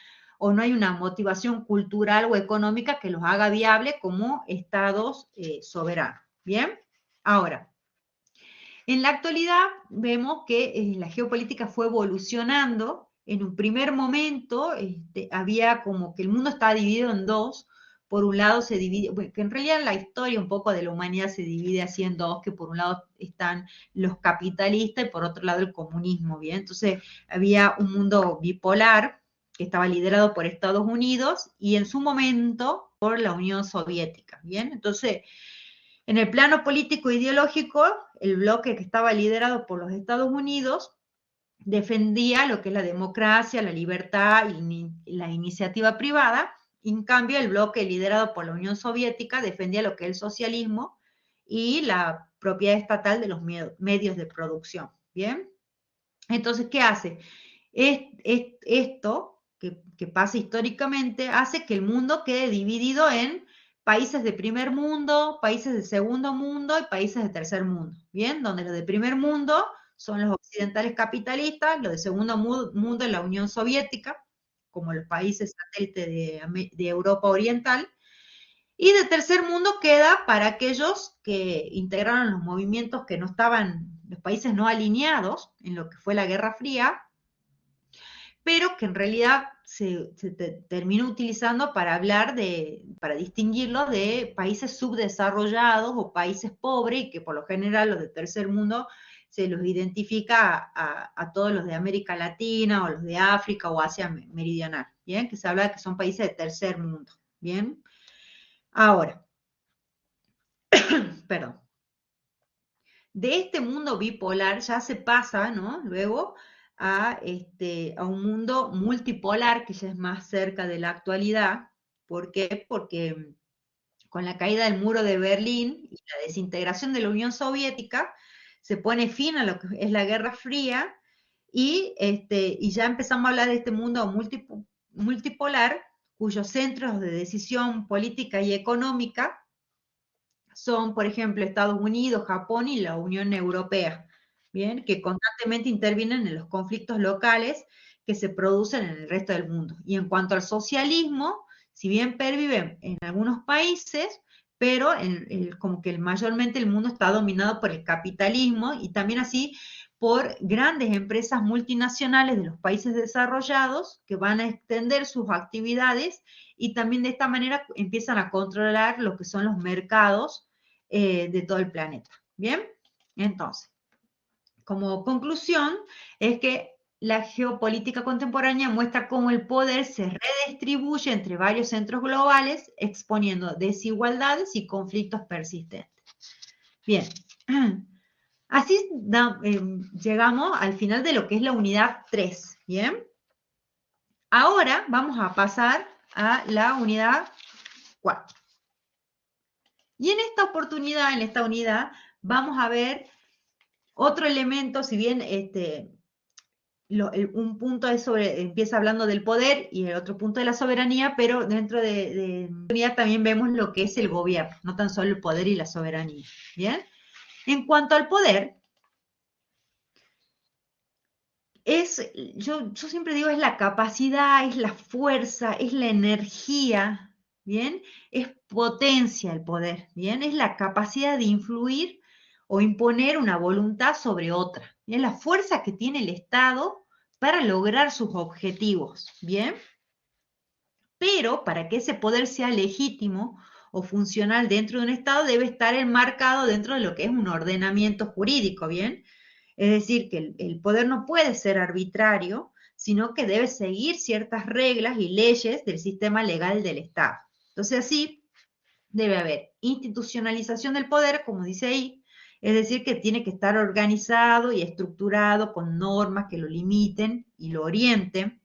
o no hay una motivación cultural o económica que los haga viable como Estados soberanos, ¿bien? Ahora, en la actualidad vemos que la geopolítica fue evolucionando. En un primer momento había como que el mundo estaba dividido en dos. Por un lado se divide, bueno, que en realidad la historia un poco de la humanidad se divide así en dos, que por un lado están los capitalistas y por otro lado el comunismo, ¿bien? Entonces había un mundo bipolar que estaba liderado por Estados Unidos y en su momento por la Unión Soviética, ¿bien? Entonces, en el plano político e ideológico, el bloque que estaba liderado por los Estados Unidos defendía lo que es la democracia, la libertad y la iniciativa privada. En cambio, el bloque liderado por la Unión Soviética defendía lo que es el socialismo y la propiedad estatal de los medios de producción. ¿Bien? Entonces, ¿qué hace? Esto que pasa históricamente hace que el mundo quede dividido en países de primer mundo, países de segundo mundo y países de tercer mundo, ¿bien? Donde los de primer mundo son los occidentales capitalistas, los de segundo mundo es la Unión Soviética, como los países satélites de Europa Oriental, y de tercer mundo queda para aquellos que integraron los movimientos que no estaban, los países no alineados en lo que fue la Guerra Fría, pero que en realidad se terminó utilizando para hablar para distinguirlo de países subdesarrollados o países pobres, y que por lo general los de tercer mundo se los identifica a todos los de América Latina o los de África o Asia Meridional, ¿bien? Que se habla de que son países de tercer mundo, ¿bien? Ahora, perdón. De este mundo bipolar ya se pasa, ¿no? Luego a un mundo multipolar que ya es más cerca de la actualidad. ¿Por qué? Porque con la caída del muro de Berlín y la desintegración de la Unión Soviética, se pone fin a lo que es la Guerra Fría y ya empezamos a hablar de este mundo multipolar, cuyos centros de decisión política y económica son, por ejemplo, Estados Unidos, Japón y la Unión Europea, ¿bien? Que constantemente intervienen en los conflictos locales que se producen en el resto del mundo. Y en cuanto al socialismo, si bien pervive en algunos países, pero como que mayormente el mundo está dominado por el capitalismo y también así por grandes empresas multinacionales de los países desarrollados que van a extender sus actividades y también de esta manera empiezan a controlar lo que son los mercados de todo el planeta. ¿Bien? Entonces, como conclusión, es que la geopolítica contemporánea muestra cómo el poder se redistribuye entre varios centros globales, exponiendo desigualdades y conflictos persistentes. Bien, así llegamos al final de lo que es la unidad 3. Bien, ahora vamos a pasar a la unidad 4. Y en esta oportunidad, en esta unidad, vamos a ver otro elemento, si bien un punto es empieza hablando del poder y el otro punto de la soberanía, pero dentro de la unidad también vemos lo que es el gobierno, no tan solo el poder y la soberanía. ¿Bien? En cuanto al poder, yo siempre digo, es la capacidad, es la fuerza, es la energía, ¿bien? Es potencia el poder, ¿bien? Es la capacidad de influir o imponer una voluntad sobre otra. Es la fuerza que tiene el Estado para lograr sus objetivos, ¿bien? Pero para que ese poder sea legítimo o funcional dentro de un Estado, debe estar enmarcado dentro de lo que es un ordenamiento jurídico, ¿bien? Es decir, que el poder no puede ser arbitrario, sino que debe seguir ciertas reglas y leyes del sistema legal del Estado. Entonces, así debe haber institucionalización del poder, como dice ahí, es decir, que tiene que estar organizado y estructurado con normas que lo limiten y lo orienten.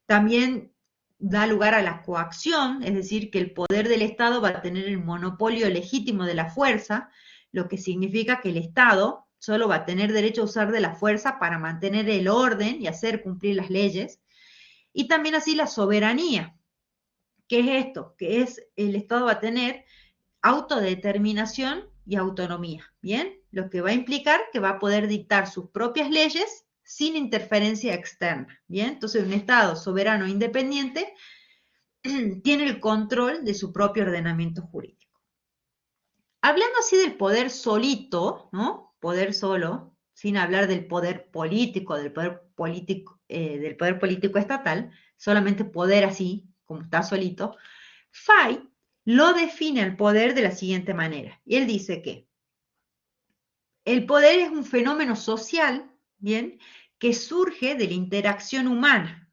También da lugar a la coacción, es decir, que el poder del Estado va a tener el monopolio legítimo de la fuerza, lo que significa que el Estado solo va a tener derecho a usar de la fuerza para mantener el orden y hacer cumplir las leyes. Y también así la soberanía. ¿Qué es esto? Que es el Estado va a tener autodeterminación y autonomía, ¿bien? Lo que va a implicar que va a poder dictar sus propias leyes sin interferencia externa, ¿bien? Entonces, un Estado soberano e independiente tiene el control de su propio ordenamiento jurídico. Hablando así del poder solito, ¿no? Poder solo, sin hablar del poder político, del poder político estatal, solamente poder así, como está solito, Fay lo define el poder de la siguiente manera. Y él dice que el poder es un fenómeno social, ¿bien? Que surge de la interacción humana.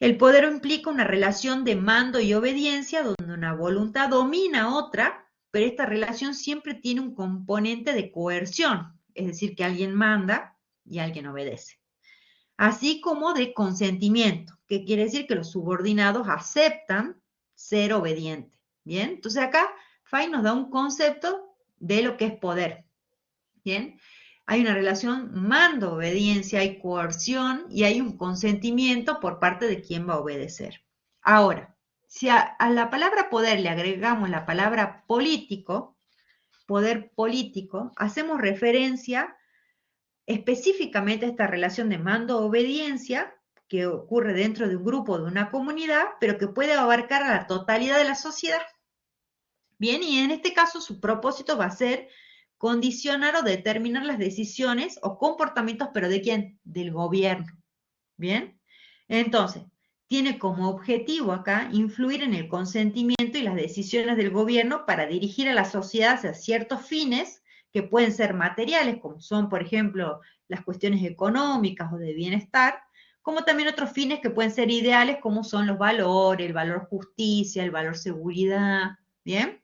El poder implica una relación de mando y obediencia donde una voluntad domina a otra, pero esta relación siempre tiene un componente de coerción, es decir, que alguien manda y alguien obedece. Así como de consentimiento, que quiere decir que los subordinados aceptan ser obedientes. Bien, entonces acá Fay nos da un concepto de lo que es poder. Bien, hay una relación mando-obediencia, hay coerción y hay un consentimiento por parte de quien va a obedecer. Ahora, si a la palabra poder le agregamos la palabra político, poder político, hacemos referencia específicamente a esta relación de mando-obediencia que ocurre dentro de un grupo, de una comunidad, pero que puede abarcar a la totalidad de la sociedad. Bien, y en este caso su propósito va a ser condicionar o determinar las decisiones o comportamientos, pero ¿de quién? Del gobierno. Bien, entonces, tiene como objetivo acá influir en el consentimiento y las decisiones del gobierno para dirigir a la sociedad hacia ciertos fines que pueden ser materiales, como son, por ejemplo, las cuestiones económicas o de bienestar, como también otros fines que pueden ser ideales, como son los valores, el valor justicia, el valor seguridad, ¿bien?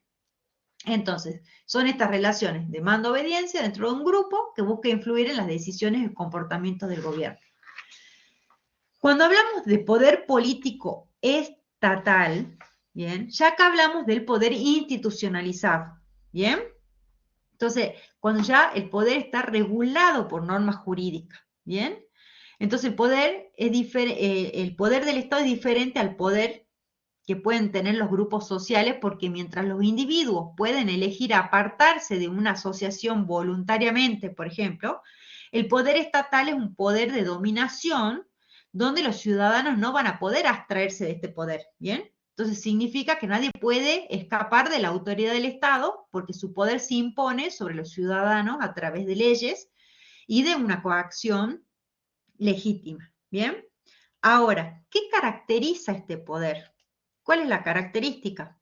Entonces, son estas relaciones de mando-obediencia dentro de un grupo que busca influir en las decisiones y comportamientos del gobierno. Cuando hablamos de poder político estatal, ¿bien? Ya acá hablamos del poder institucionalizado, ¿bien? Entonces, cuando ya el poder está regulado por normas jurídicas, ¿bien? Entonces, el poder del Estado es diferente al poder que pueden tener los grupos sociales, porque mientras los individuos pueden elegir apartarse de una asociación voluntariamente, por ejemplo, el poder estatal es un poder de dominación donde los ciudadanos no van a poder abstraerse de este poder, ¿bien? Entonces significa que nadie puede escapar de la autoridad del Estado porque su poder se impone sobre los ciudadanos a través de leyes y de una coacción legítima, ¿bien? Ahora, ¿qué caracteriza este poder? ¿Cuál es la característica?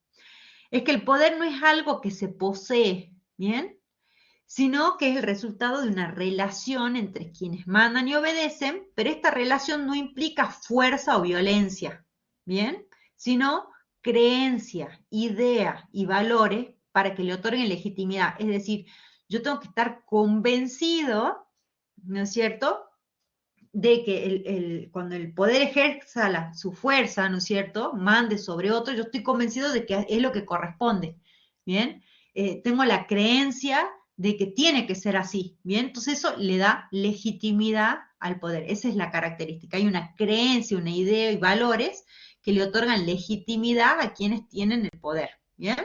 Es que el poder no es algo que se posee, ¿bien? Sino que es el resultado de una relación entre quienes mandan y obedecen, pero esta relación no implica fuerza o violencia, ¿bien? Sino creencia, idea y valores para que le otorguen legitimidad. Es decir, yo tengo que estar convencido, ¿no es cierto?, de que cuando el poder ejerza su fuerza, ¿no es cierto?, mande sobre otro, yo estoy convencido de que es lo que corresponde, ¿bien? Tengo la creencia de que tiene que ser así, ¿bien? Entonces eso le da legitimidad al poder, esa es la característica. Hay una creencia, una idea y valores que le otorgan legitimidad a quienes tienen el poder, ¿bien?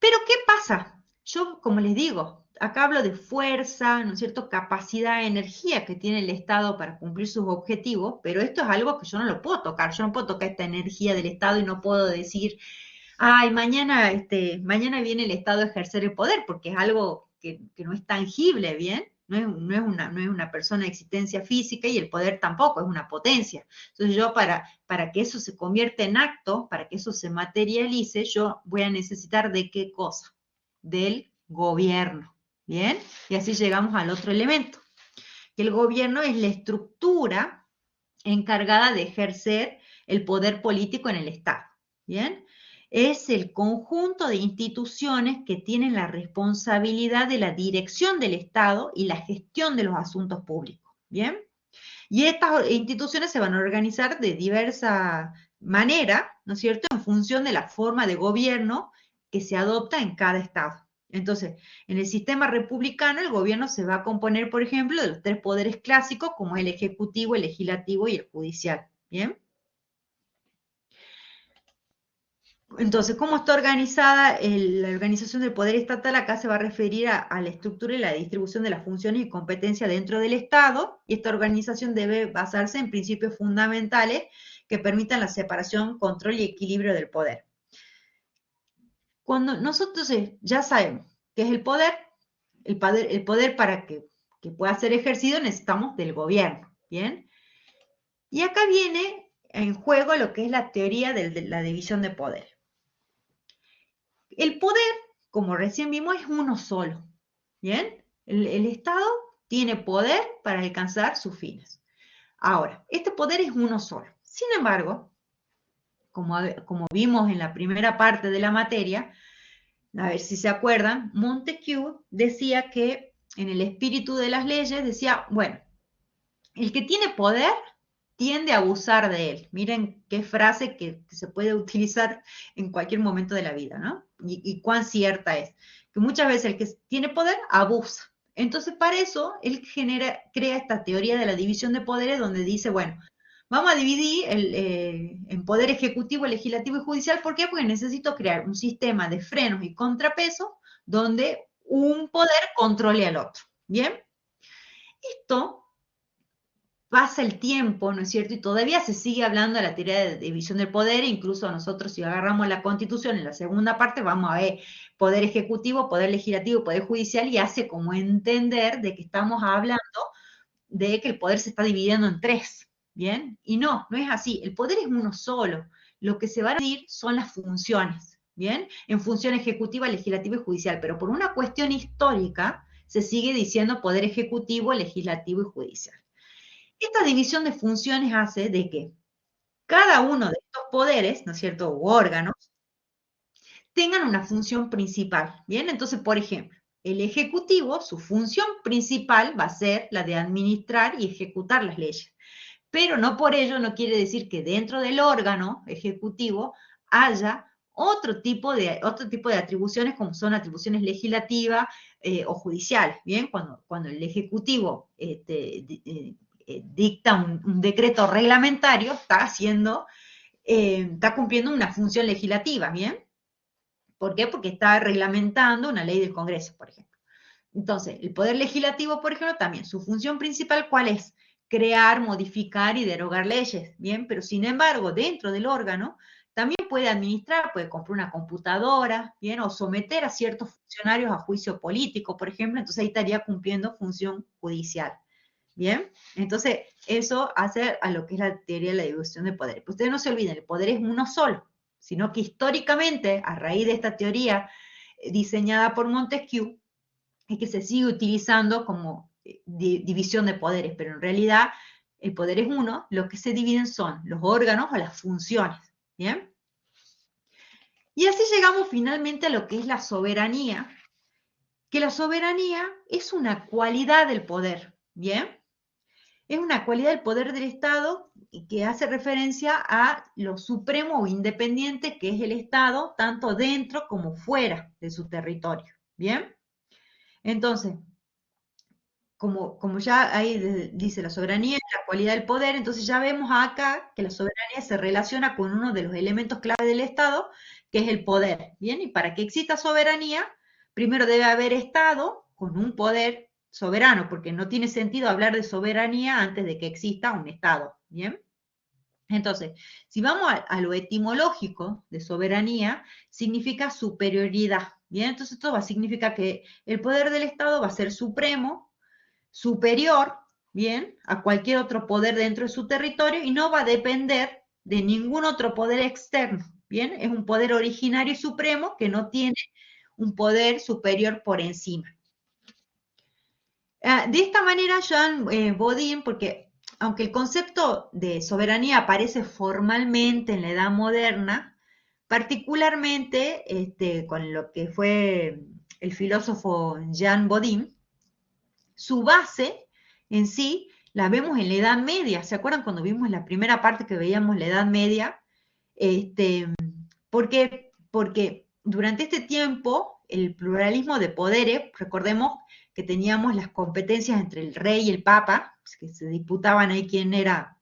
Pero ¿qué pasa? Yo, como les digo, acá hablo de fuerza, ¿no es cierto?, capacidad, energía que tiene el Estado para cumplir sus objetivos, pero esto es algo que yo no lo puedo tocar. Yo no puedo tocar esta energía del Estado y no puedo decir, ay, mañana viene el Estado a ejercer el poder, porque es algo que no es tangible, ¿bien? No es una persona de existencia física y el poder tampoco, es una potencia. Entonces yo para que eso se convierta en acto, para que eso se materialice, yo voy a necesitar ¿de qué cosa? Del gobierno, ¿bien? Y así llegamos al otro elemento, que el gobierno es la estructura encargada de ejercer el poder político en el Estado, ¿bien? Es el conjunto de instituciones que tienen la responsabilidad de la dirección del Estado y la gestión de los asuntos públicos, ¿bien? Y estas instituciones se van a organizar de diversa manera, ¿no es cierto?, en función de la forma de gobierno que se adopta en cada estado. Entonces, en el sistema republicano, el gobierno se va a componer, por ejemplo, de los tres poderes clásicos, como el ejecutivo, el legislativo y el judicial. ¿Bien? Entonces, ¿cómo está organizada la organización del poder estatal? Acá se va a referir a la estructura y la distribución de las funciones y competencias dentro del Estado, y esta organización debe basarse en principios fundamentales que permitan la separación, control y equilibrio del poder. Cuando nosotros ya sabemos qué es el poder para que pueda ser ejercido necesitamos del gobierno, ¿bien? Y acá viene en juego lo que es la teoría de la división de poder. El poder, como recién vimos, es uno solo, ¿bien? El Estado tiene poder para alcanzar sus fines. Ahora, este poder es uno solo. Sin embargo, como vimos en la primera parte de la materia, a ver si se acuerdan, Montesquieu decía que en el espíritu de las leyes decía, bueno, el que tiene poder tiende a abusar de él. Miren qué frase que se puede utilizar en cualquier momento de la vida, ¿no? Y cuán cierta es. Que muchas veces el que tiene poder abusa. Entonces, para eso, él crea esta teoría de la división de poderes donde dice, bueno, vamos a dividir en poder ejecutivo, legislativo y judicial. ¿Por qué? Porque necesito crear un sistema de frenos y contrapesos donde un poder controle al otro. ¿Bien? Esto pasa el tiempo, ¿no es cierto? Y todavía se sigue hablando de la teoría de división del poder, incluso nosotros si agarramos la Constitución en la segunda parte vamos a ver poder ejecutivo, poder legislativo, poder judicial y hace como entender de que estamos hablando de que el poder se está dividiendo en tres, ¿bien? Y no, no es así, el poder es uno solo, lo que se van a dividir son las funciones, ¿bien? En función ejecutiva, legislativa y judicial, pero por una cuestión histórica se sigue diciendo poder ejecutivo, legislativo y judicial. Esta división de funciones hace de que cada uno de estos poderes, ¿no es cierto?, u órganos, tengan una función principal, ¿bien? Entonces, por ejemplo, el Ejecutivo, su función principal va a ser la de administrar y ejecutar las leyes, pero no por ello no quiere decir que dentro del órgano ejecutivo haya otro tipo de atribuciones como son atribuciones legislativas o judiciales, ¿bien? Cuando el Ejecutivo dicta un decreto reglamentario, está cumpliendo una función legislativa, ¿bien? ¿Por qué? Porque está reglamentando una ley del Congreso, por ejemplo. Entonces, el Poder Legislativo, por ejemplo, también, su función principal, ¿cuál es? Crear, modificar y derogar leyes, ¿bien? Pero, sin embargo, dentro del órgano, también puede administrar, puede comprar una computadora, ¿bien? O someter a ciertos funcionarios a juicio político, por ejemplo, entonces ahí estaría cumpliendo función judicial. ¿Bien? Entonces, eso hace a lo que es la teoría de la división de poder. Pero ustedes no se olviden, el poder es uno solo, sino que históricamente, a raíz de esta teoría diseñada por Montesquieu, es que se sigue utilizando como división de poderes, pero en realidad el poder es uno, lo que se dividen son los órganos o las funciones. ¿Bien? Y así llegamos finalmente a lo que es la soberanía, que la soberanía es una cualidad del poder. ¿Bien? Es una cualidad del poder del Estado que hace referencia a lo supremo o independiente que es el Estado, tanto dentro como fuera de su territorio. ¿Bien? Entonces, como ya ahí dice la soberanía es la cualidad del poder, entonces ya vemos acá que la soberanía se relaciona con uno de los elementos clave del Estado, que es el poder. ¿Bien? Y para que exista soberanía, primero debe haber Estado con un poder soberano, porque no tiene sentido hablar de soberanía antes de que exista un Estado, ¿bien? Entonces, si vamos a lo etimológico de soberanía, significa superioridad, ¿bien? Entonces esto va a significar que el poder del Estado va a ser supremo, superior, ¿bien? A cualquier otro poder dentro de su territorio y no va a depender de ningún otro poder externo, ¿bien? Es un poder originario y supremo que no tiene un poder superior por encima. De esta manera, Jean Bodin, porque aunque el concepto de soberanía aparece formalmente en la Edad Moderna, particularmente con lo que fue el filósofo Jean Bodin, su base en sí las vemos en la Edad Media. ¿Se acuerdan cuando vimos la primera parte que veíamos la Edad Media? Este, porque durante este tiempo el pluralismo de poderes, recordemos que teníamos las competencias entre el rey y el papa, que se disputaban ahí quién era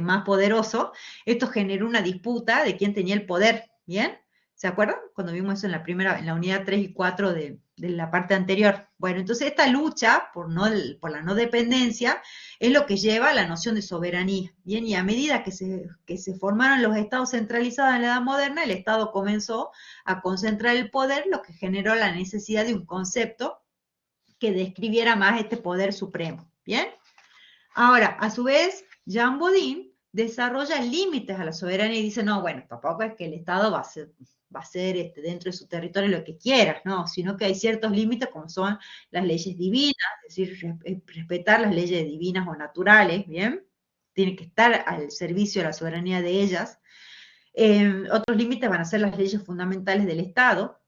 más poderoso. Esto generó una disputa de quién tenía el poder, ¿bien? ¿Se acuerdan? Cuando vimos eso en la unidad 3 y 4 de la parte anterior. Bueno, entonces esta lucha por la no dependencia es lo que lleva a la noción de soberanía. Bien, y a medida que se formaron los estados centralizados en la Edad Moderna, el Estado comenzó a concentrar el poder, lo que generó la necesidad de un concepto que describiera más este poder supremo. Bien, ahora, a su vez, Jean Bodin desarrolla límites a la soberanía y dice, no, bueno, tampoco es que el Estado va a ser dentro de su territorio lo que quiera, no, sino que hay ciertos límites como son las leyes divinas, es decir, respetar las leyes divinas o naturales, ¿bien? Tiene que estar al servicio de la soberanía de ellas. Otros límites van a ser las leyes fundamentales del Estado,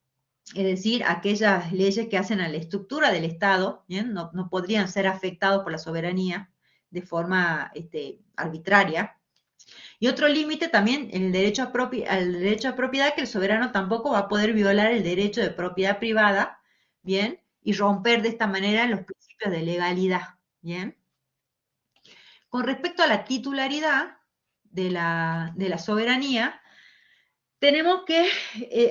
es decir, aquellas leyes que hacen a la estructura del Estado, ¿bien? No, no podrían ser afectados por la soberanía de forma arbitraria. Y otro límite también, el derecho al derecho a propiedad, que el soberano tampoco va a poder violar el derecho de propiedad privada, ¿bien? Y romper de esta manera los principios de legalidad, ¿bien? Con respecto a la titularidad de la soberanía, tenemos que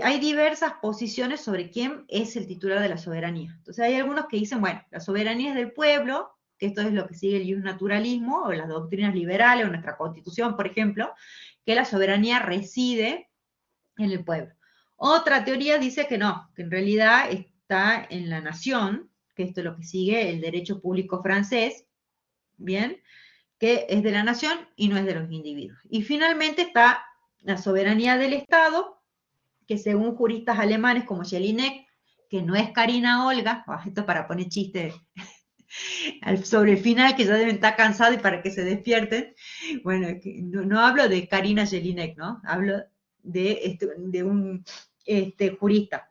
hay diversas posiciones sobre quién es el titular de la soberanía. Entonces hay algunos que dicen, bueno, la soberanía es del pueblo, que esto es lo que sigue el naturalismo o las doctrinas liberales o nuestra constitución, por ejemplo, que la soberanía reside en el pueblo. Otra teoría dice que no, que en realidad está en la nación, que esto es lo que sigue el derecho público francés, ¿bien? Que es de la nación y no es de los individuos. Y finalmente está la soberanía del Estado, que según juristas alemanes como Jelinek, que no es Karina Olga, esto para poner chiste sobre el final, que ya deben estar cansados y para que se despierten, bueno, no, no hablo de Karina Jelinek, ¿no? Hablo de un jurista,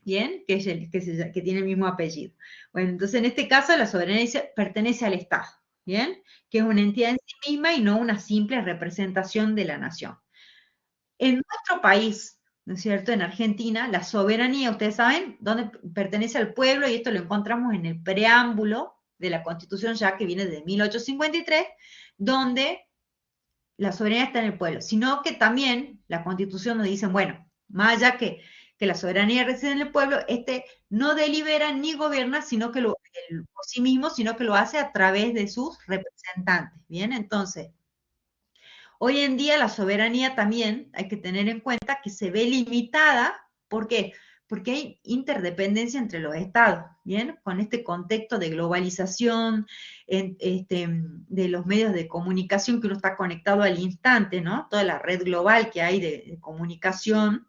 ¿bien? Que tiene el mismo apellido. Bueno, entonces en este caso la soberanía pertenece al Estado, ¿bien? Que es una entidad en sí misma y no una simple representación de la nación. En nuestro país, ¿no es cierto? En Argentina, la soberanía, ustedes saben, dónde pertenece al pueblo, y esto lo encontramos en el preámbulo de la Constitución ya que viene de 1853, donde la soberanía está en el pueblo, sino que también la Constitución nos dice, bueno, más allá que la soberanía reside en el pueblo, no delibera ni gobierna, sino que por sí mismo, sino que lo hace a través de sus representantes, ¿bien? Entonces, hoy en día la soberanía también hay que tener en cuenta que se ve limitada. ¿Por qué? Porque hay interdependencia entre los estados, ¿bien? Con este contexto de globalización, de los medios de comunicación, que uno está conectado al instante, ¿no? Toda la red global que hay de comunicación.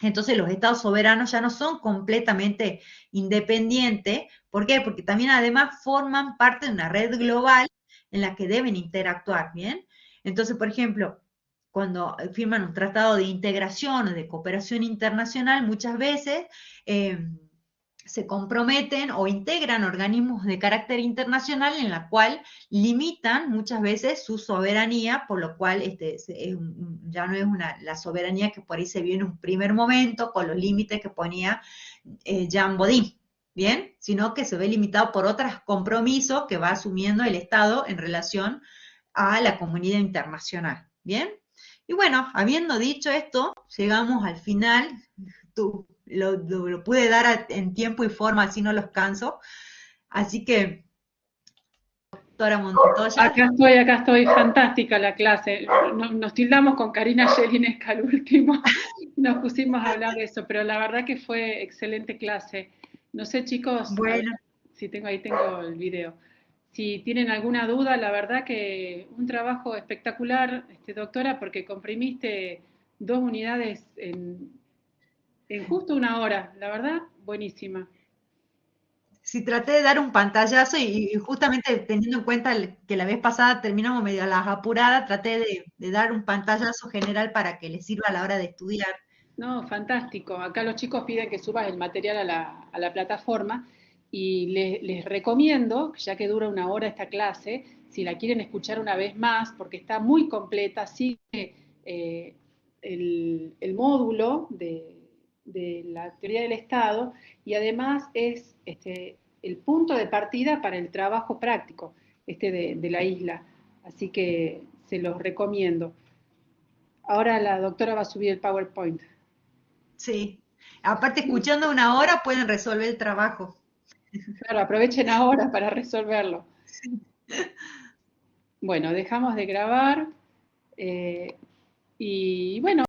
Entonces los estados soberanos ya no son completamente independientes. ¿Por qué? Porque también además forman parte de una red global en la que deben interactuar, ¿bien? Entonces, por ejemplo, cuando firman un tratado de integración o de cooperación internacional, muchas veces eh, se comprometen o integran organismos de carácter internacional en la cual limitan muchas veces su soberanía, por lo cual ya no es la soberanía que por ahí se vio en un primer momento con los límites que ponía Jean Bodin, ¿bien? Sino que se ve limitado por otros compromisos que va asumiendo el Estado en relación a la comunidad internacional, ¿bien? Y bueno, habiendo dicho esto, llegamos al final. Lo pude dar en tiempo y forma, así no los canso. Así que, doctora Montoya. Acá estoy, fantástica la clase. Nos tildamos con Karina Jelinek al último, nos pusimos a hablar de eso, pero la verdad que fue excelente clase. No sé, chicos, a ver Bueno, si ahí tengo el video. Si tienen alguna duda, la verdad que un trabajo espectacular, doctora, porque comprimiste 2 unidades en justo una hora. La verdad, buenísima. si traté de dar un pantallazo y justamente teniendo en cuenta que la vez pasada terminamos medio a las apuradas, traté de dar un pantallazo general para que les sirva a la hora de estudiar. No, fantástico. Acá los chicos piden que subas el material a la plataforma y les recomiendo, ya que dura una hora esta clase, si la quieren escuchar una vez más, porque está muy completa, sigue el módulo de la teoría del Estado y además es el punto de partida para el trabajo práctico de la isla. Así que se los recomiendo. Ahora la doctora va a subir el PowerPoint. Sí. Aparte, escuchando 1 hora pueden resolver el trabajo. Claro, aprovechen ahora para resolverlo. Bueno, dejamos de grabar y bueno.